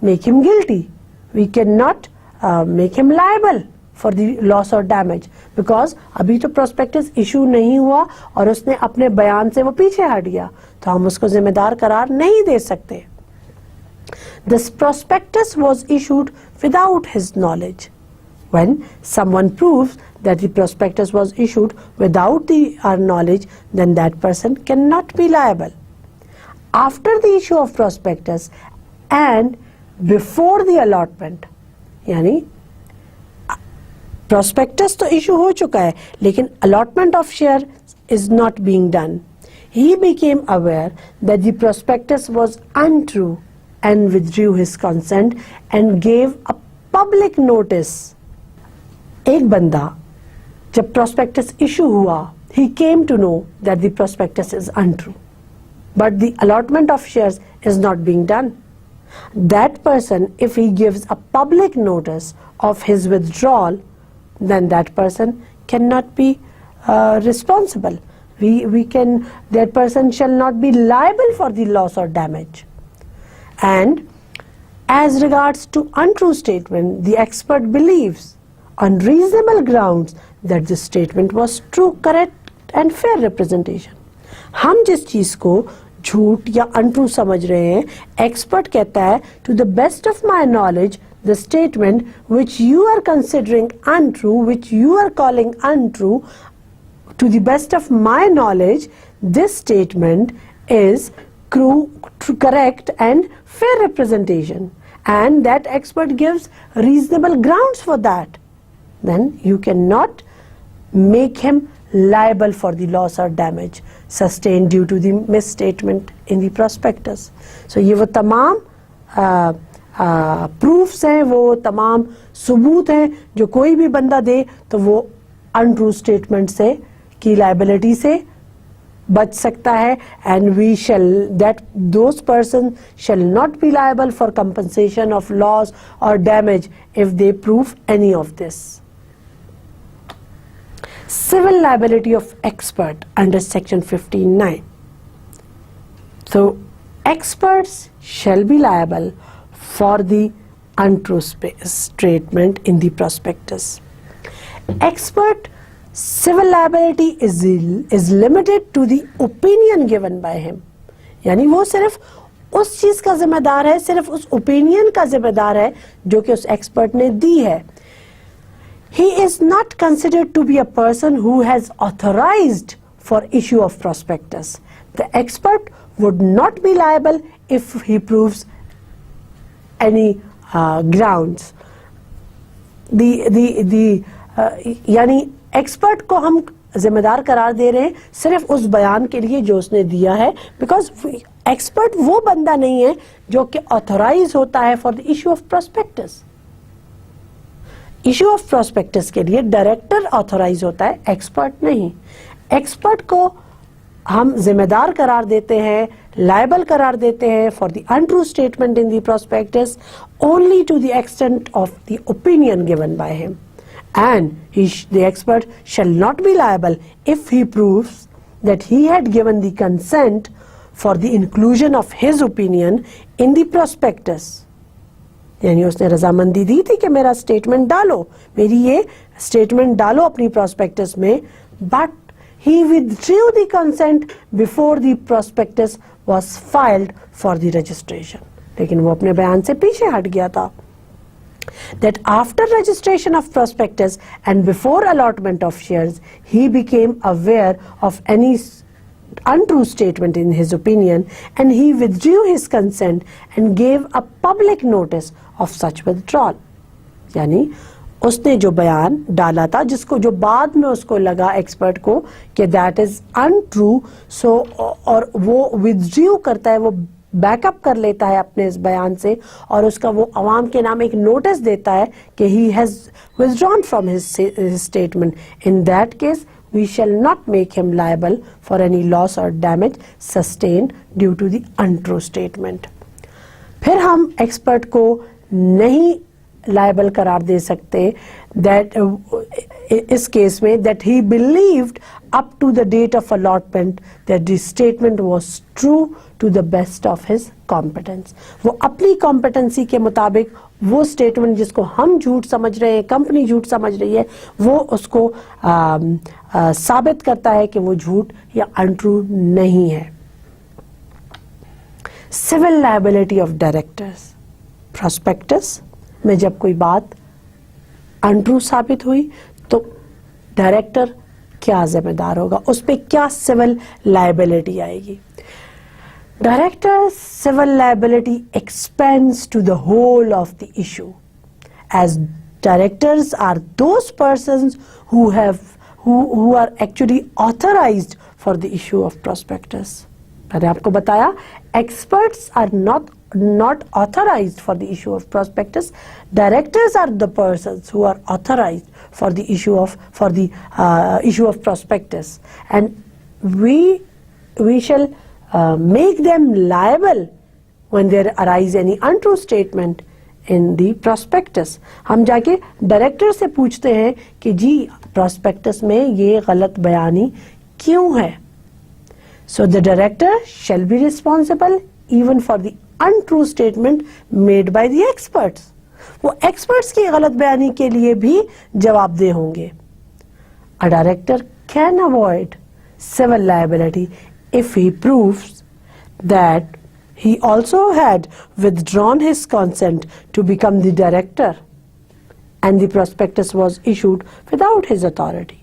make him guilty, we can not make him liable for the loss और damage, because अभी तो prospectus issue नहीं हुआ और उसने अपने बयान से वो पीछे हट गया, तो हम उसको जिम्मेदार करार नहीं दे सकते। This prospectus was issued without his knowledge. When someone proves that the prospectus was issued without our knowledge, then that person cannot be liable. After the issue of prospectus and before the allotment, यानी prospectus तो issue हो चुका है लेकिन allotment of share is not being done. He became aware that the prospectus was untrue and withdrew his consent and gave a public notice. एक बंदा जब prospectus issue हुआ, he came to know that the prospectus is untrue, but the allotment of shares is not being done. That person, if he gives a public notice of his withdrawal, then that person cannot be responsible. That person shall not be liable for the loss or damage. And as regards to untrue statement, the expert believes on reasonable grounds that the statement was true, correct and fair representation. हम जिस चीज को झूठ या untrue समझ रहे हैं, expert कहता है to the best of my knowledge the statement which you are considering untrue, which you are calling untrue, to the best of my knowledge this statement is correct and fair representation, and that expert gives reasonable grounds for that, then you cannot make him liable for the loss or damage sustained due to the misstatement in the prospectus. So ये वो तमाम proofs हैं, वो तमाम सबूत हैं जो कोई भी बंदा दे तो वो untrue statement से की liability से बच सकता है, and those persons shall not be liable for compensation of loss or damage if they prove any of this. civil liability of expert under section 15(9). So experts shall be liable for the untrue statement in the prospectus. Expert civil liability is limited to the opinion given by him. यानी वो सिर्फ उस चीज का जिम्मेदार है, सिर्फ उस ओपिनियन का जिम्मेदार है जो कि उस एक्सपर्ट ने दी है. He is not considered to be a person who has authorized for issue of prospectus. The expert would not be liable if he proves any grounds. यानी एक्सपर्ट को हम जिम्मेदार करार दे रहे हैं सिर्फ उस बयान के लिए जो उसने दिया है, बिकॉज एक्सपर्ट वो बंदा नहीं है जो कि ऑथोराइज होता है for the issue of prospectus. Issue of prospectus के लिए डायरेक्टर ऑथोराइज होता है, एक्सपर्ट नहीं. एक्सपर्ट को हम जिम्मेदार करार देते हैं, लायबल करार देते हैं for the untrue statement in the prospectus only to the extent of the opinion given by him, and the expert shall not be liable if he proves that he had given the consent for the inclusion of his opinion in the prospectus. यानी उसने रजामंदी दी थी कि मेरा statement डालो, मेरी ये statement डालो अपनी प्रोस्पेक्टस में, but he withdrew the consent before the prospectus was filed for the registration. लेकिन वो अपने बयान से पीछे हट गया था. That after registration of prospectus and before allotment of shares, he became aware of any untrue statement in his opinion and he withdrew his consent and gave a public notice of such withdrawal. यानी उसने जो बयान डाला था, जिसको जो बाद में उसको लगा एक्सपर्ट को कि दैट इज अनट्रू, सो और वो विथड्रू करता है, वो बैकअप कर लेता है अपने इस बयान से और उसका वो अवाम के नाम एक नोटिस देता है कि ही has withdrawn from his statement. In that case we shall not make him liable for any loss or damage sustained due to the untrue statement. फिर हम एक्सपर्ट को नहीं लायबल करार दे सकते that इस केस में that he believed up to the date of allotment that the statement was true to the best of his competence. वो अपनी कॉम्पिटेंसी के मुताबिक वो स्टेटमेंट जिसको हम झूठ समझ रहे हैं, कंपनी झूठ समझ रही है, वो उसको साबित करता है कि वो झूठ या अनट्रू नहीं है. Civil liability of directors. Prospectus में जब कोई बात अनट्रू साबित हुई तो डायरेक्टर क्या जिम्मेदार होगा, उस पर क्या सिविल लायबिलिटी आएगी. Director's civil liability extends to the whole of the issue, as directors are those persons who are actually authorized for the issue of prospectus. मैंने आपको बताया experts are not authorized for the issue of prospectus. Directors are the persons who are authorized for the issue of prospectus, and we shall make them liable when there arise any untrue statement in the prospectus. हम जाके director से पूछते हैं कि जी prospectus में ये गलत बयानी क्यों है. So the director shall be responsible even for the untrue statement made by the experts. वो experts की गलत बयानी के लिए भी जवाबदेह होंगे. A director can avoid civil liability if he proves that he also had withdrawn his consent to become the director and the prospectus was issued without his authority.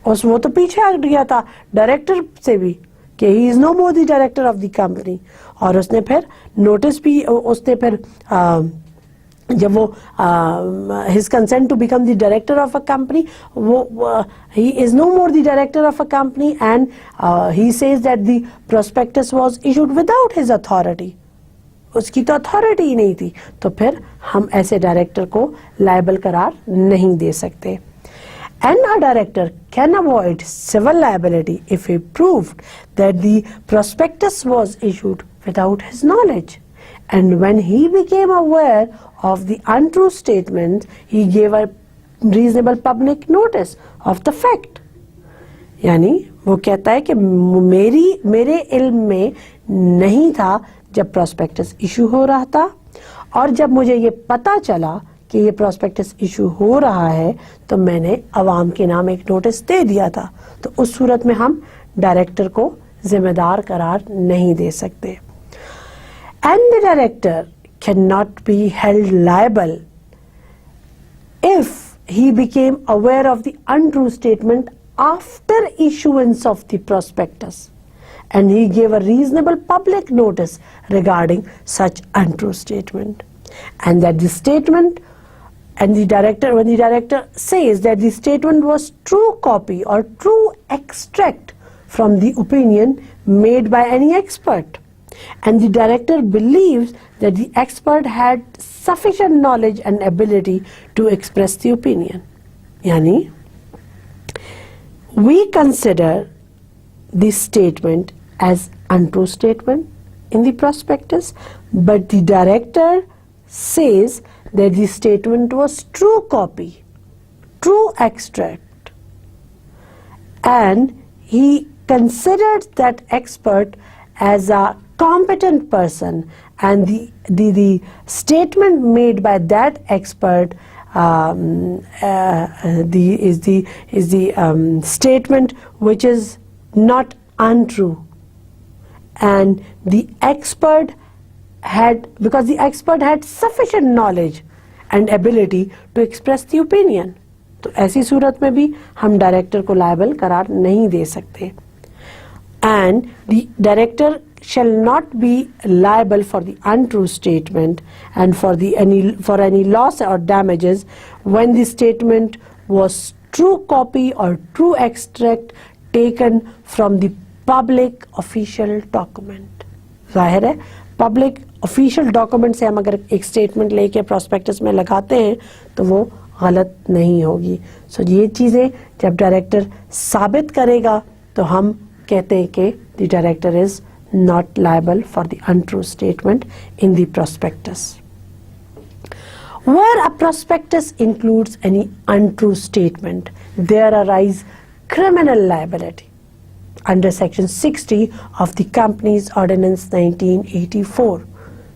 और वो तो पीछे हट गया था डायरेक्टर से भी कि he is no more the director of the company, और उसने फिर नोटिस भी उसने फिर जब वो his consent to become the director of a company, वो he is no more the director of a company and he says that the prospectus was issued without his authority. उसकी तो अथॉरिटी ही नहीं थी, तो फिर हम ऐसे डायरेक्टर को लायबल करार नहीं दे सकते. And a director can avoid civil liability if he proved that the prospectus was issued without his knowledge. And when he became aware of the untrue statement, he gave a reasonable public notice of the fact. यानी वो कहता है कि मेरे इल्म में नहीं था जब प्रॉस्पेक्टस इशू हो रहा था, और जब मुझे ये पता चला कि ये प्रॉस्पेक्टस इशू हो रहा है तो मैंने अवाम के नाम एक नोटिस दे दिया था। तो उस सूरत में हम डायरेक्टर को जिम्मेदार करार नहीं दे सकते। And the director can not be held liable if he became aware of the untrue statement after issuance of the prospectus and he gave a reasonable public notice regarding such untrue statement, and that the statement and the director, when the director says that the statement was true copy or true extract from the opinion made by any expert, and the director believes that the expert had sufficient knowledge and ability to express the opinion. Yani, we consider this statement as untrue statement in the prospectus, but the director says that the statement was true copy, true extract, and he considered that expert as a competent person, and the statement made by that expert is the statement which is not untrue, and the expert had, because the expert had sufficient knowledge and ability to express the opinion. तो ऐसी सूरत में भी हम director को liable करार नहीं दे सकते। And the director shall not be liable for the untrue statement and for any loss or damages when the statement was true copy or true extract taken from the public official document. जाहिर है public official document से हम अगर एक statement लेके prospectus में लगाते हैं तो वो गलत नहीं होगी। सो ये चीज़ें जब डायरेक्टर साबित करेगा तो हम कहते हैं कि the director is not liable for the untrue statement in the prospectus. Where a prospectus includes any untrue statement, there arise criminal liability under section 60 of the Companies Ordinance 1984.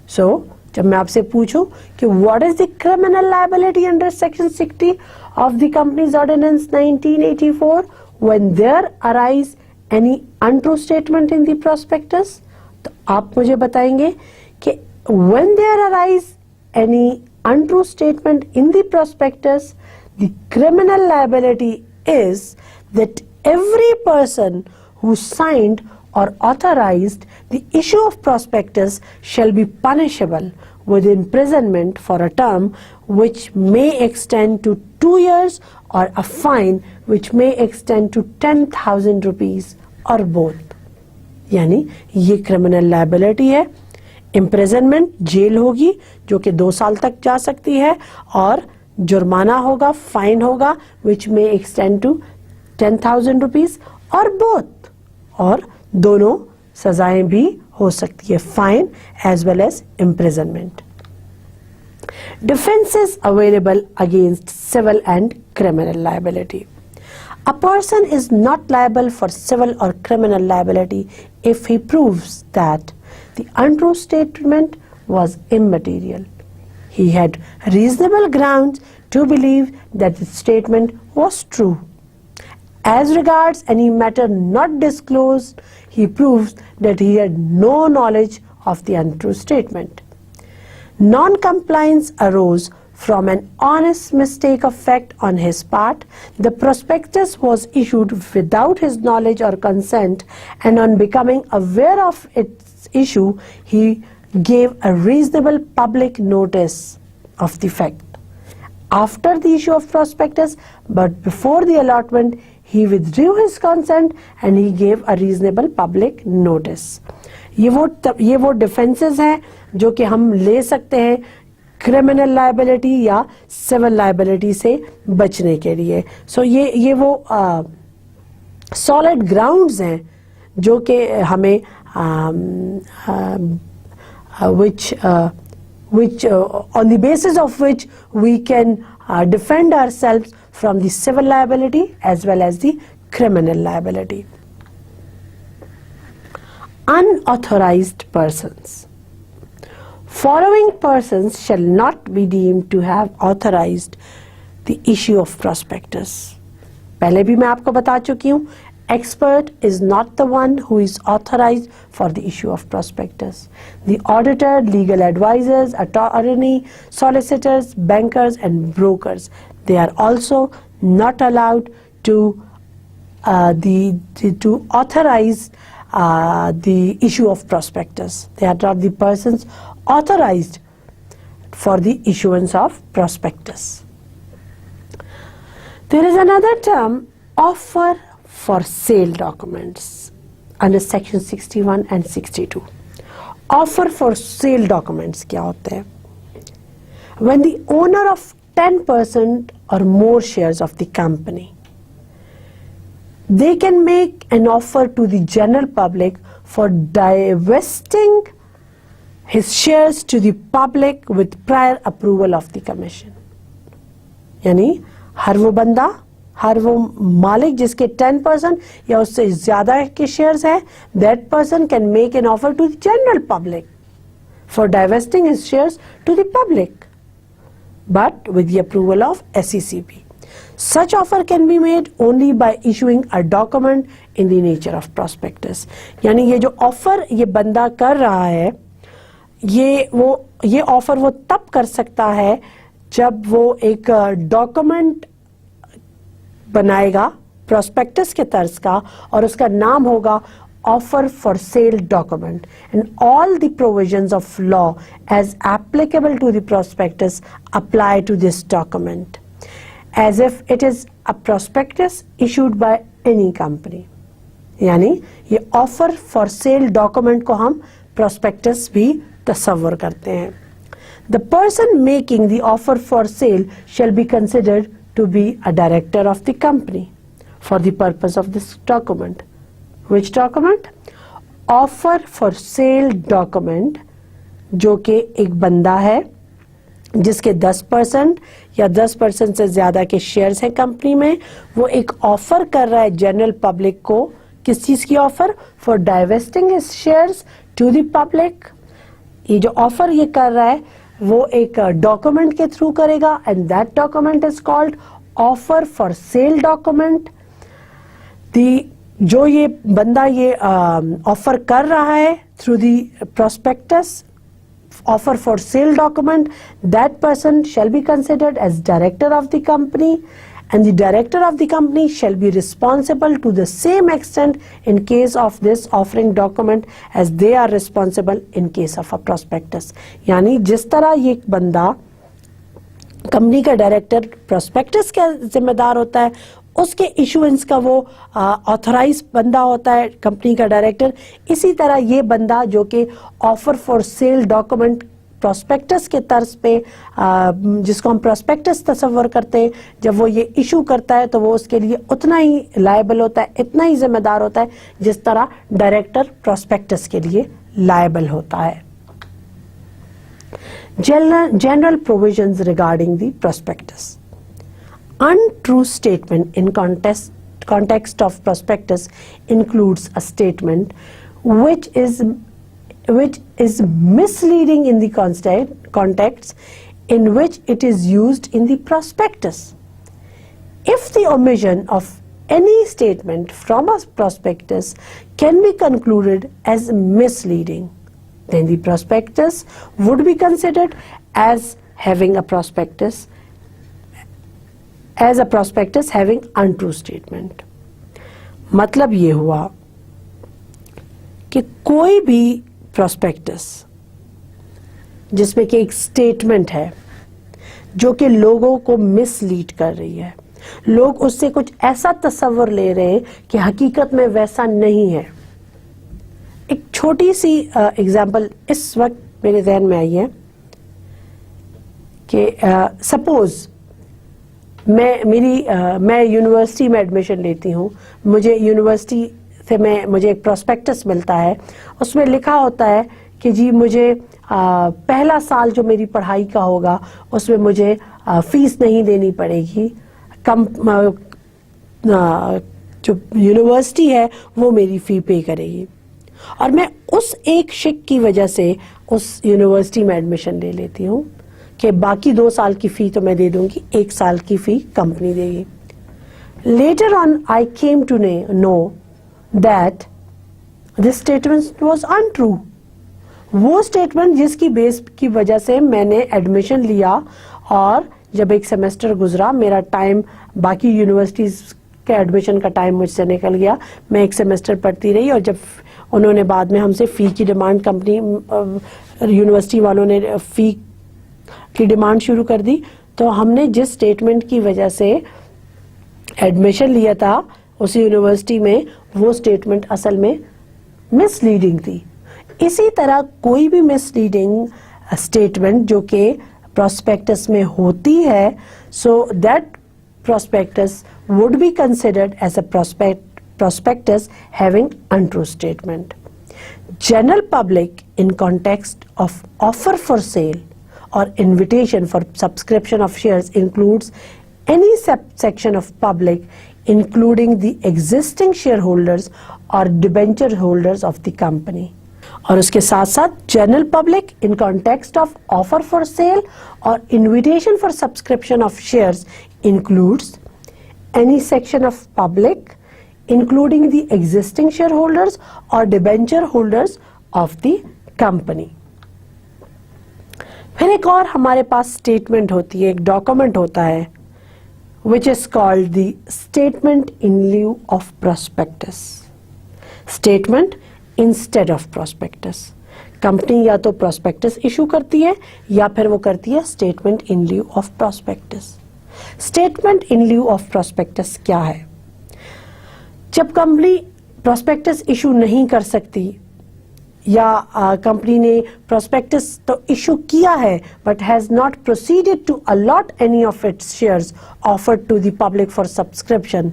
So, जब मैं आपसे पूछूं कि what is the criminal liability under section 60 of the Companies Ordinance 1984, when there arise any untrue statement in the prospectus, तो आप मुझे बताएंगे कि when there arise any untrue statement in the prospectus, the criminal liability is that every person who signed or authorized the issue of prospectus shall be punishable with imprisonment for a term which may extend to 2 years or a fine which may extend to 10,000 rupees or both. यानी ये criminal liability है। Imprisonment jail होगी जो कि 2 साल तक जा सकती है, और जुर्माना होगा, फाइन होगा विच में एक्सटेंड टू 10,000 रुपीज और बोथ, और दोनों सजाएं भी हो सकती है, fine as well as imprisonment. Defenses available against civil and criminal liability. A person is not liable for civil or criminal liability if he proves that the untrue statement was immaterial. He had reasonable grounds to believe that the statement was true. As regards any matter not disclosed, he proves that he had no knowledge of the untrue statement. Non-compliance arose from an honest mistake of fact on his part. The prospectus was issued without his knowledge or consent, and on becoming aware of its issue, he gave a reasonable public notice of the fact. After the issue of prospectus, but before the allotment, he withdrew his consent and he gave a reasonable public notice. ये वो defences हैं जो कि हम ले सकते हैं criminal liability या सिविल लायबिलिटी से बचने के लिए। सो ये वो सॉलिड ग्राउंड्स हैं जो कि हमें which on the basis of which we can defend ourselves from the civil liability as well as the criminal liability. Unauthorized persons. Following persons shall not be deemed to have authorized the issue of prospectus. पहले भी मैं आपको बता चुकी हूँ, expert is not the one who is authorized for the issue of prospectus. The auditor, legal advisors, attorney, solicitors, bankers and brokers, they are also not allowed to authorize the issue of prospectus. They are not the persons authorized for the issuance of prospectus. There is another term, offer for sale documents, under section 61 and 62. Offer for sale documents क्या होते हैं? When the owner of 10% or more shares of the company, they can make an offer to the general public for divesting his shares to the public with prior approval of the commission. यानी हर वो बंदा, हर वो मालिक जिसके 10% या उससे ज्यादा के शेयर्स है, that person can make an offer to the general public for divesting his shares to the public, but with the approval of SECB. Such offer can be made only by issuing a document in the nature of prospectus. यानी ये जो offer ये बंदा कर रहा है, ये offer वो तब कर सकता है जब वो एक डॉक्यूमेंट बनाएगा प्रोस्पेक्टस के तर्ज का और उसका नाम होगा offer for sale document, and all the provisions of law as applicable to the prospectus apply to this document as if it is a prospectus issued by any company. यानी ये ऑफर फॉर सेल डॉक्यूमेंट को हम prospectus भी तस्वर करते हैं. The person making the offer for sale shall be considered to be a director of the company for the purpose of this document. Which document? Offer for sale document, जो कि एक बंदा है जिसके 10% या 10% से ज्यादा के शेयर्स हैं कंपनी में, वो एक ऑफर कर रहा है जनरल पब्लिक को. किस चीज की offer? For divesting his shares to the public. ये जो ऑफर ये कर रहा है वो एक डॉक्यूमेंट के थ्रू करेगा, and that document is called offer for sale document. जो ये बंदा ये ऑफर कर रहा है through the prospectus offer for sale document, that person shall be considered as director of the company, and the director of the company shall be responsible to the same extent in case of this offering document as they are responsible in case of a prospectus. यानी जिस तरह ये बंदा company का director prospectus का जिम्मेदार होता है, उसके इशुएंस का वो ऑथराइज बंदा होता है कंपनी का डायरेक्टर, इसी तरह ये बंदा जो कि offer for sale document prospectus के तर्ज पे जिसको हम प्रोस्पेक्टस तस्वर करते हैं, जब वो ये इशू करता है तो वो उसके लिए उतना ही लायबल होता है, इतना ही जिम्मेदार होता है जिस तरह डायरेक्टर प्रोस्पेक्टस के लिए लायबल होता है. General provisions regarding the prospectus. Untrue statement in context of prospectus includes a statement which is misleading in the context in which it is used in the prospectus. If the omission of any statement from a prospectus can be concluded as misleading, then the prospectus would be considered as having a prospectus having untrue statement. मतलब ये हुआ कि कोई भी prospectus जिसमें कि एक statement है जो कि लोगों को मिसलीड कर रही है, लोग उससे कुछ ऐसा तस्वर ले रहे हैं कि हकीकत में वैसा नहीं है. एक छोटी सी एग्जांपल इस वक्त मेरे ज़हन में आई है कि सपोज मैं यूनिवर्सिटी में एडमिशन लेती हूँ, मुझे यूनिवर्सिटी से मुझे एक प्रोस्पेक्टस मिलता है, उसमें लिखा होता है कि जी मुझे पहला साल जो मेरी पढ़ाई का होगा उसमें मुझे फीस नहीं देनी पड़ेगी, जो यूनिवर्सिटी है वो मेरी फ़ी पे करेगी, और मैं उस एक शिक की वजह से उस यूनिवर्सिटी में एडमिशन ले लेती हूँ कि बाकी 2 साल की फ़ी तो मैं दे दूंगी, 1 साल की फ़ी कंपनी देगी. Later on, I came to know that this statement was untrue. वो स्टेटमेंट जिसकी बेस की वजह से मैंने एडमिशन लिया, और जब एक सेमेस्टर गुजरा, मेरा टाइम बाकी यूनिवर्सिटीज़ के एडमिशन का टाइम मुझसे निकल गया, मैं एक सेमेस्टर पढ़ती रही, और जब उन्होंने बाद में हमसे फ़ी की डिमांड, कंपनी यूनिवर्सिटी वालों ने फ़ी की डिमांड शुरू कर दी, तो हमने जिस स्टेटमेंट की वजह से एडमिशन लिया था उस यूनिवर्सिटी में, वो स्टेटमेंट असल में मिसलीडिंग थी. इसी तरह कोई भी मिसलीडिंग स्टेटमेंट जो कि प्रोस्पेक्टस में होती है, so that prospectus would be considered as a prospectus having untrue statement. General public in context of offer for sale or invitation for subscription of shares includes any section of public including the existing shareholders or debenture holders of the company. और उसके साथ साथ general public in context of offer for sale और invitation for subscription of shares includes any section of public including the existing shareholders or debenture holders of the company. फिर एक और हमारे पास statement होती है, एक डॉक्यूमेंट होता है which is called the statement in lieu of prospectus. Statement instead of prospectus. Company या तो prospectus इशू करती है या फिर वो करती है statement in lieu of prospectus. Statement in lieu of prospectus क्या है? जब कंपनी प्रोस्पेक्टस इशू नहीं कर सकती, या कंपनी ने प्रोस्पेक्टस तो इशू किया है but has not proceeded to allot any of its shares offered to the public for subscription,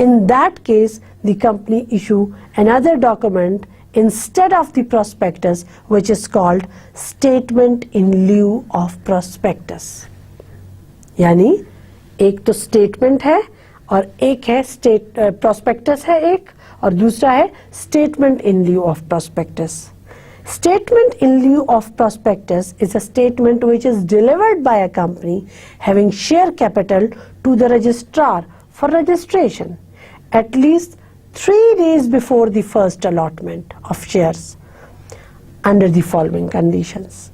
in that case the company issue another document instead of the prospectus which is called statement in lieu of prospectus. यानी एक तो statement है और एक है prospectus है एक, और दूसरा है statement in lieu of prospectus. Statement in lieu of prospectus is a statement which is delivered by a company having share capital to the registrar for registration at least 3 days before the first allotment of shares under the following conditions.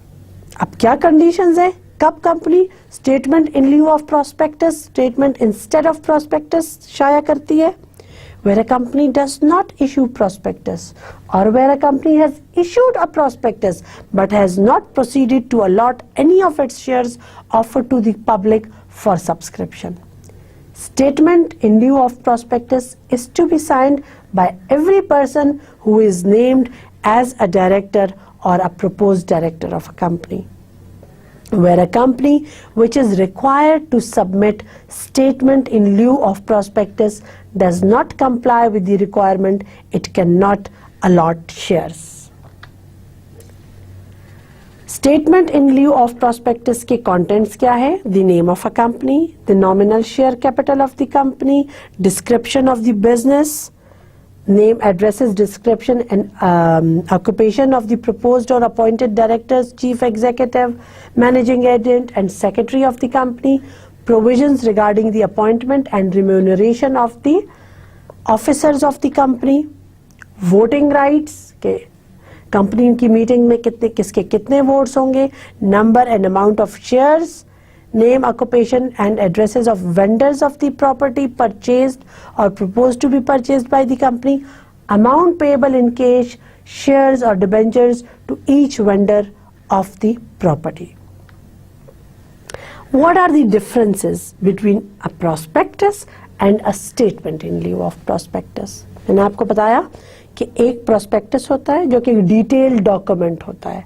अब क्या conditions है? कब company statement in lieu of prospectus, statement instead of prospectus शाया करती है? Where a company does not issue prospectus, or where a company has issued a prospectus but has not proceeded to allot any of its shares offered to the public for subscription. Statement in lieu of prospectus is to be signed by every person who is named as a director or a proposed director of a company. Where a company which is required to submit statement in lieu of prospectus does not comply with the requirement, it cannot allot shares. Statement in lieu of prospectus के contents क्या है? The name of a company, the nominal share capital of the company, description of the business, name, addresses, description and occupation of the proposed or appointed directors, chief executive, managing agent and secretary of the company, provisions regarding the appointment and remuneration of the officers of the company, voting rights के company की meeting में किसके कितने votes होंगे, number and amount of shares, name, occupation and addresses of vendors of the property purchased or proposed to be purchased by the company, amount payable in cash, shares or debentures to each vendor of the property. What are the differences between a prospectus and a statement in lieu of prospectus? मैंने आपको बताया कि एक prospectus होता है जो कि detailed document होता है,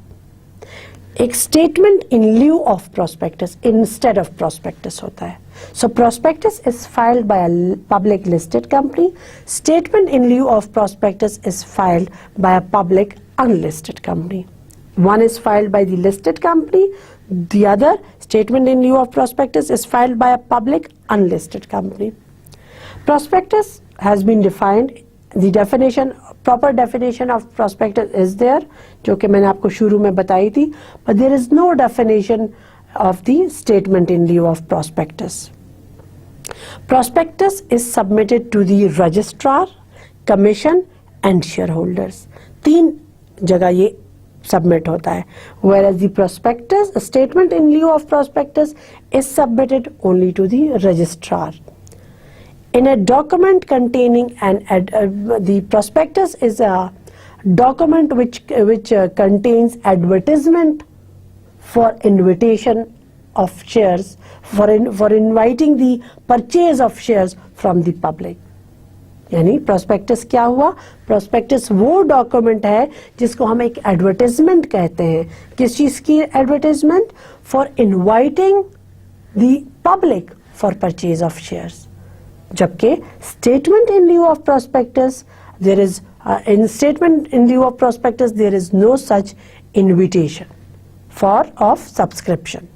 एक statement in lieu of prospectus instead of prospectus होता है. So prospectus is filed by a public listed company, statement in lieu of prospectus is filed by a public unlisted company. One is filed by the listed company, the other statement in lieu of prospectus is filed by a public unlisted company. Prospectus has been defined. The definition, proper definition of prospectus is there, जो कि मैंने आपको शुरू में बताई थी, but there is no definition of the statement in lieu of prospectus. Prospectus is submitted to the registrar, commission and shareholders. 3 जगह ये submit होता है, whereas the prospectus, a statement in lieu of prospectus, is submitted only to the registrar. In a document containing the prospectus is a document which contains advertisement for invitation of shares, for inviting the purchase of shares from the public. यानी prospectus क्या हुआ? Prospectus वो document है जिसको हम एक advertisement कहते हैं. किस चीज की advertisement? For inviting the public for purchase of shares. जबकि statement in lieu of prospectus, there is in statement in lieu of prospectus there is no such invitation of subscription.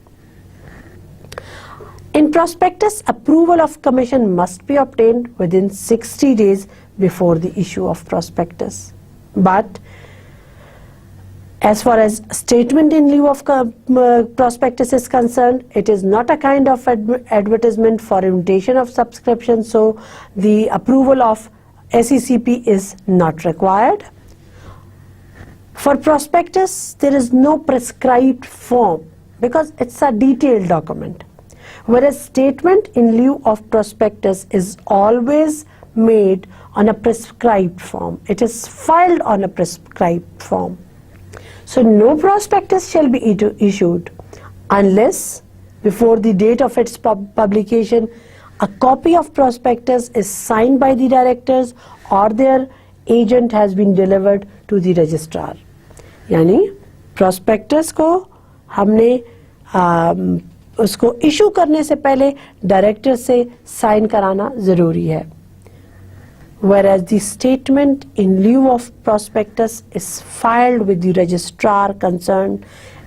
In prospectus, approval of commission must be obtained within 60 days before the issue of prospectus. But as far as statement in lieu of prospectus is concerned, it is not a kind of advertisement for invitation of subscription, so the approval of SECP is not required. For prospectus, there is no prescribed form because it's a detailed document. Whereas statement in lieu of prospectus is always made on a prescribed form. It is filed on a prescribed form. So no prospectus shall be issued unless before the date of its publication a copy of prospectus is signed by the directors or their agent has been delivered to the registrar. यानी prospectus को हमने उसको issue करने से पहले director से sign कराना जरूरी है. Whereas the statement in lieu of prospectus is filed with the registrar concerned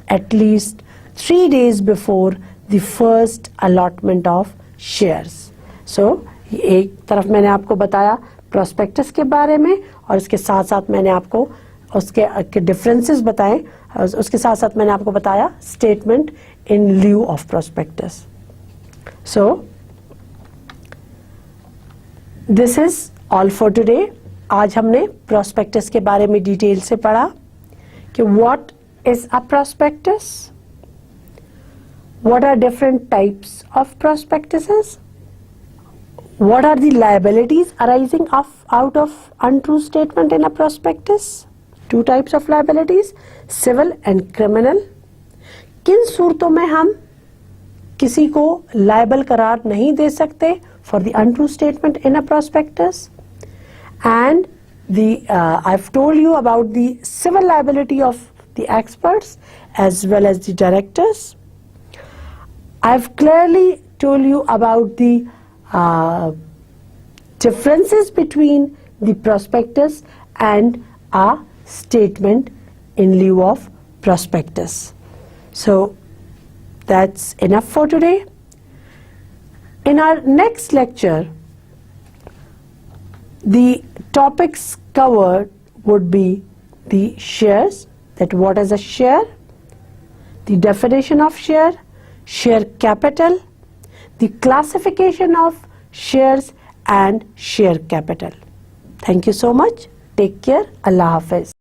at least 3 days before the first allotment of shares. So एक तरफ मैंने आपको बताया prospectus के बारे में और इसके साथ साथ मैंने आपको उसके डिफरेंसेस बताए, उसके साथ साथ मैंने आपको बताया statement in lieu of prospectus. So this is all for today. आज हमने prospectus के बारे में डिटेल से पढ़ा कि what is a prospectus, what are different types of prospectuses, what are the liabilities arising out of untrue statement in a prospectus. 2 types of liabilities, civil and criminal. किन सूरतों में हम किसी को liable करार नहीं दे सकते for the untrue statement in a prospectus. And I've told you about the civil liability of the experts as well as the directors. I've clearly told you about the differences between the prospectus and a statement in lieu of prospectus. So that's enough for today. In our next lecture, the topics covered would be the shares, that what is a share, the definition of share, share capital, the classification of shares and share capital. Thank you so much. Take care. Allah Hafiz.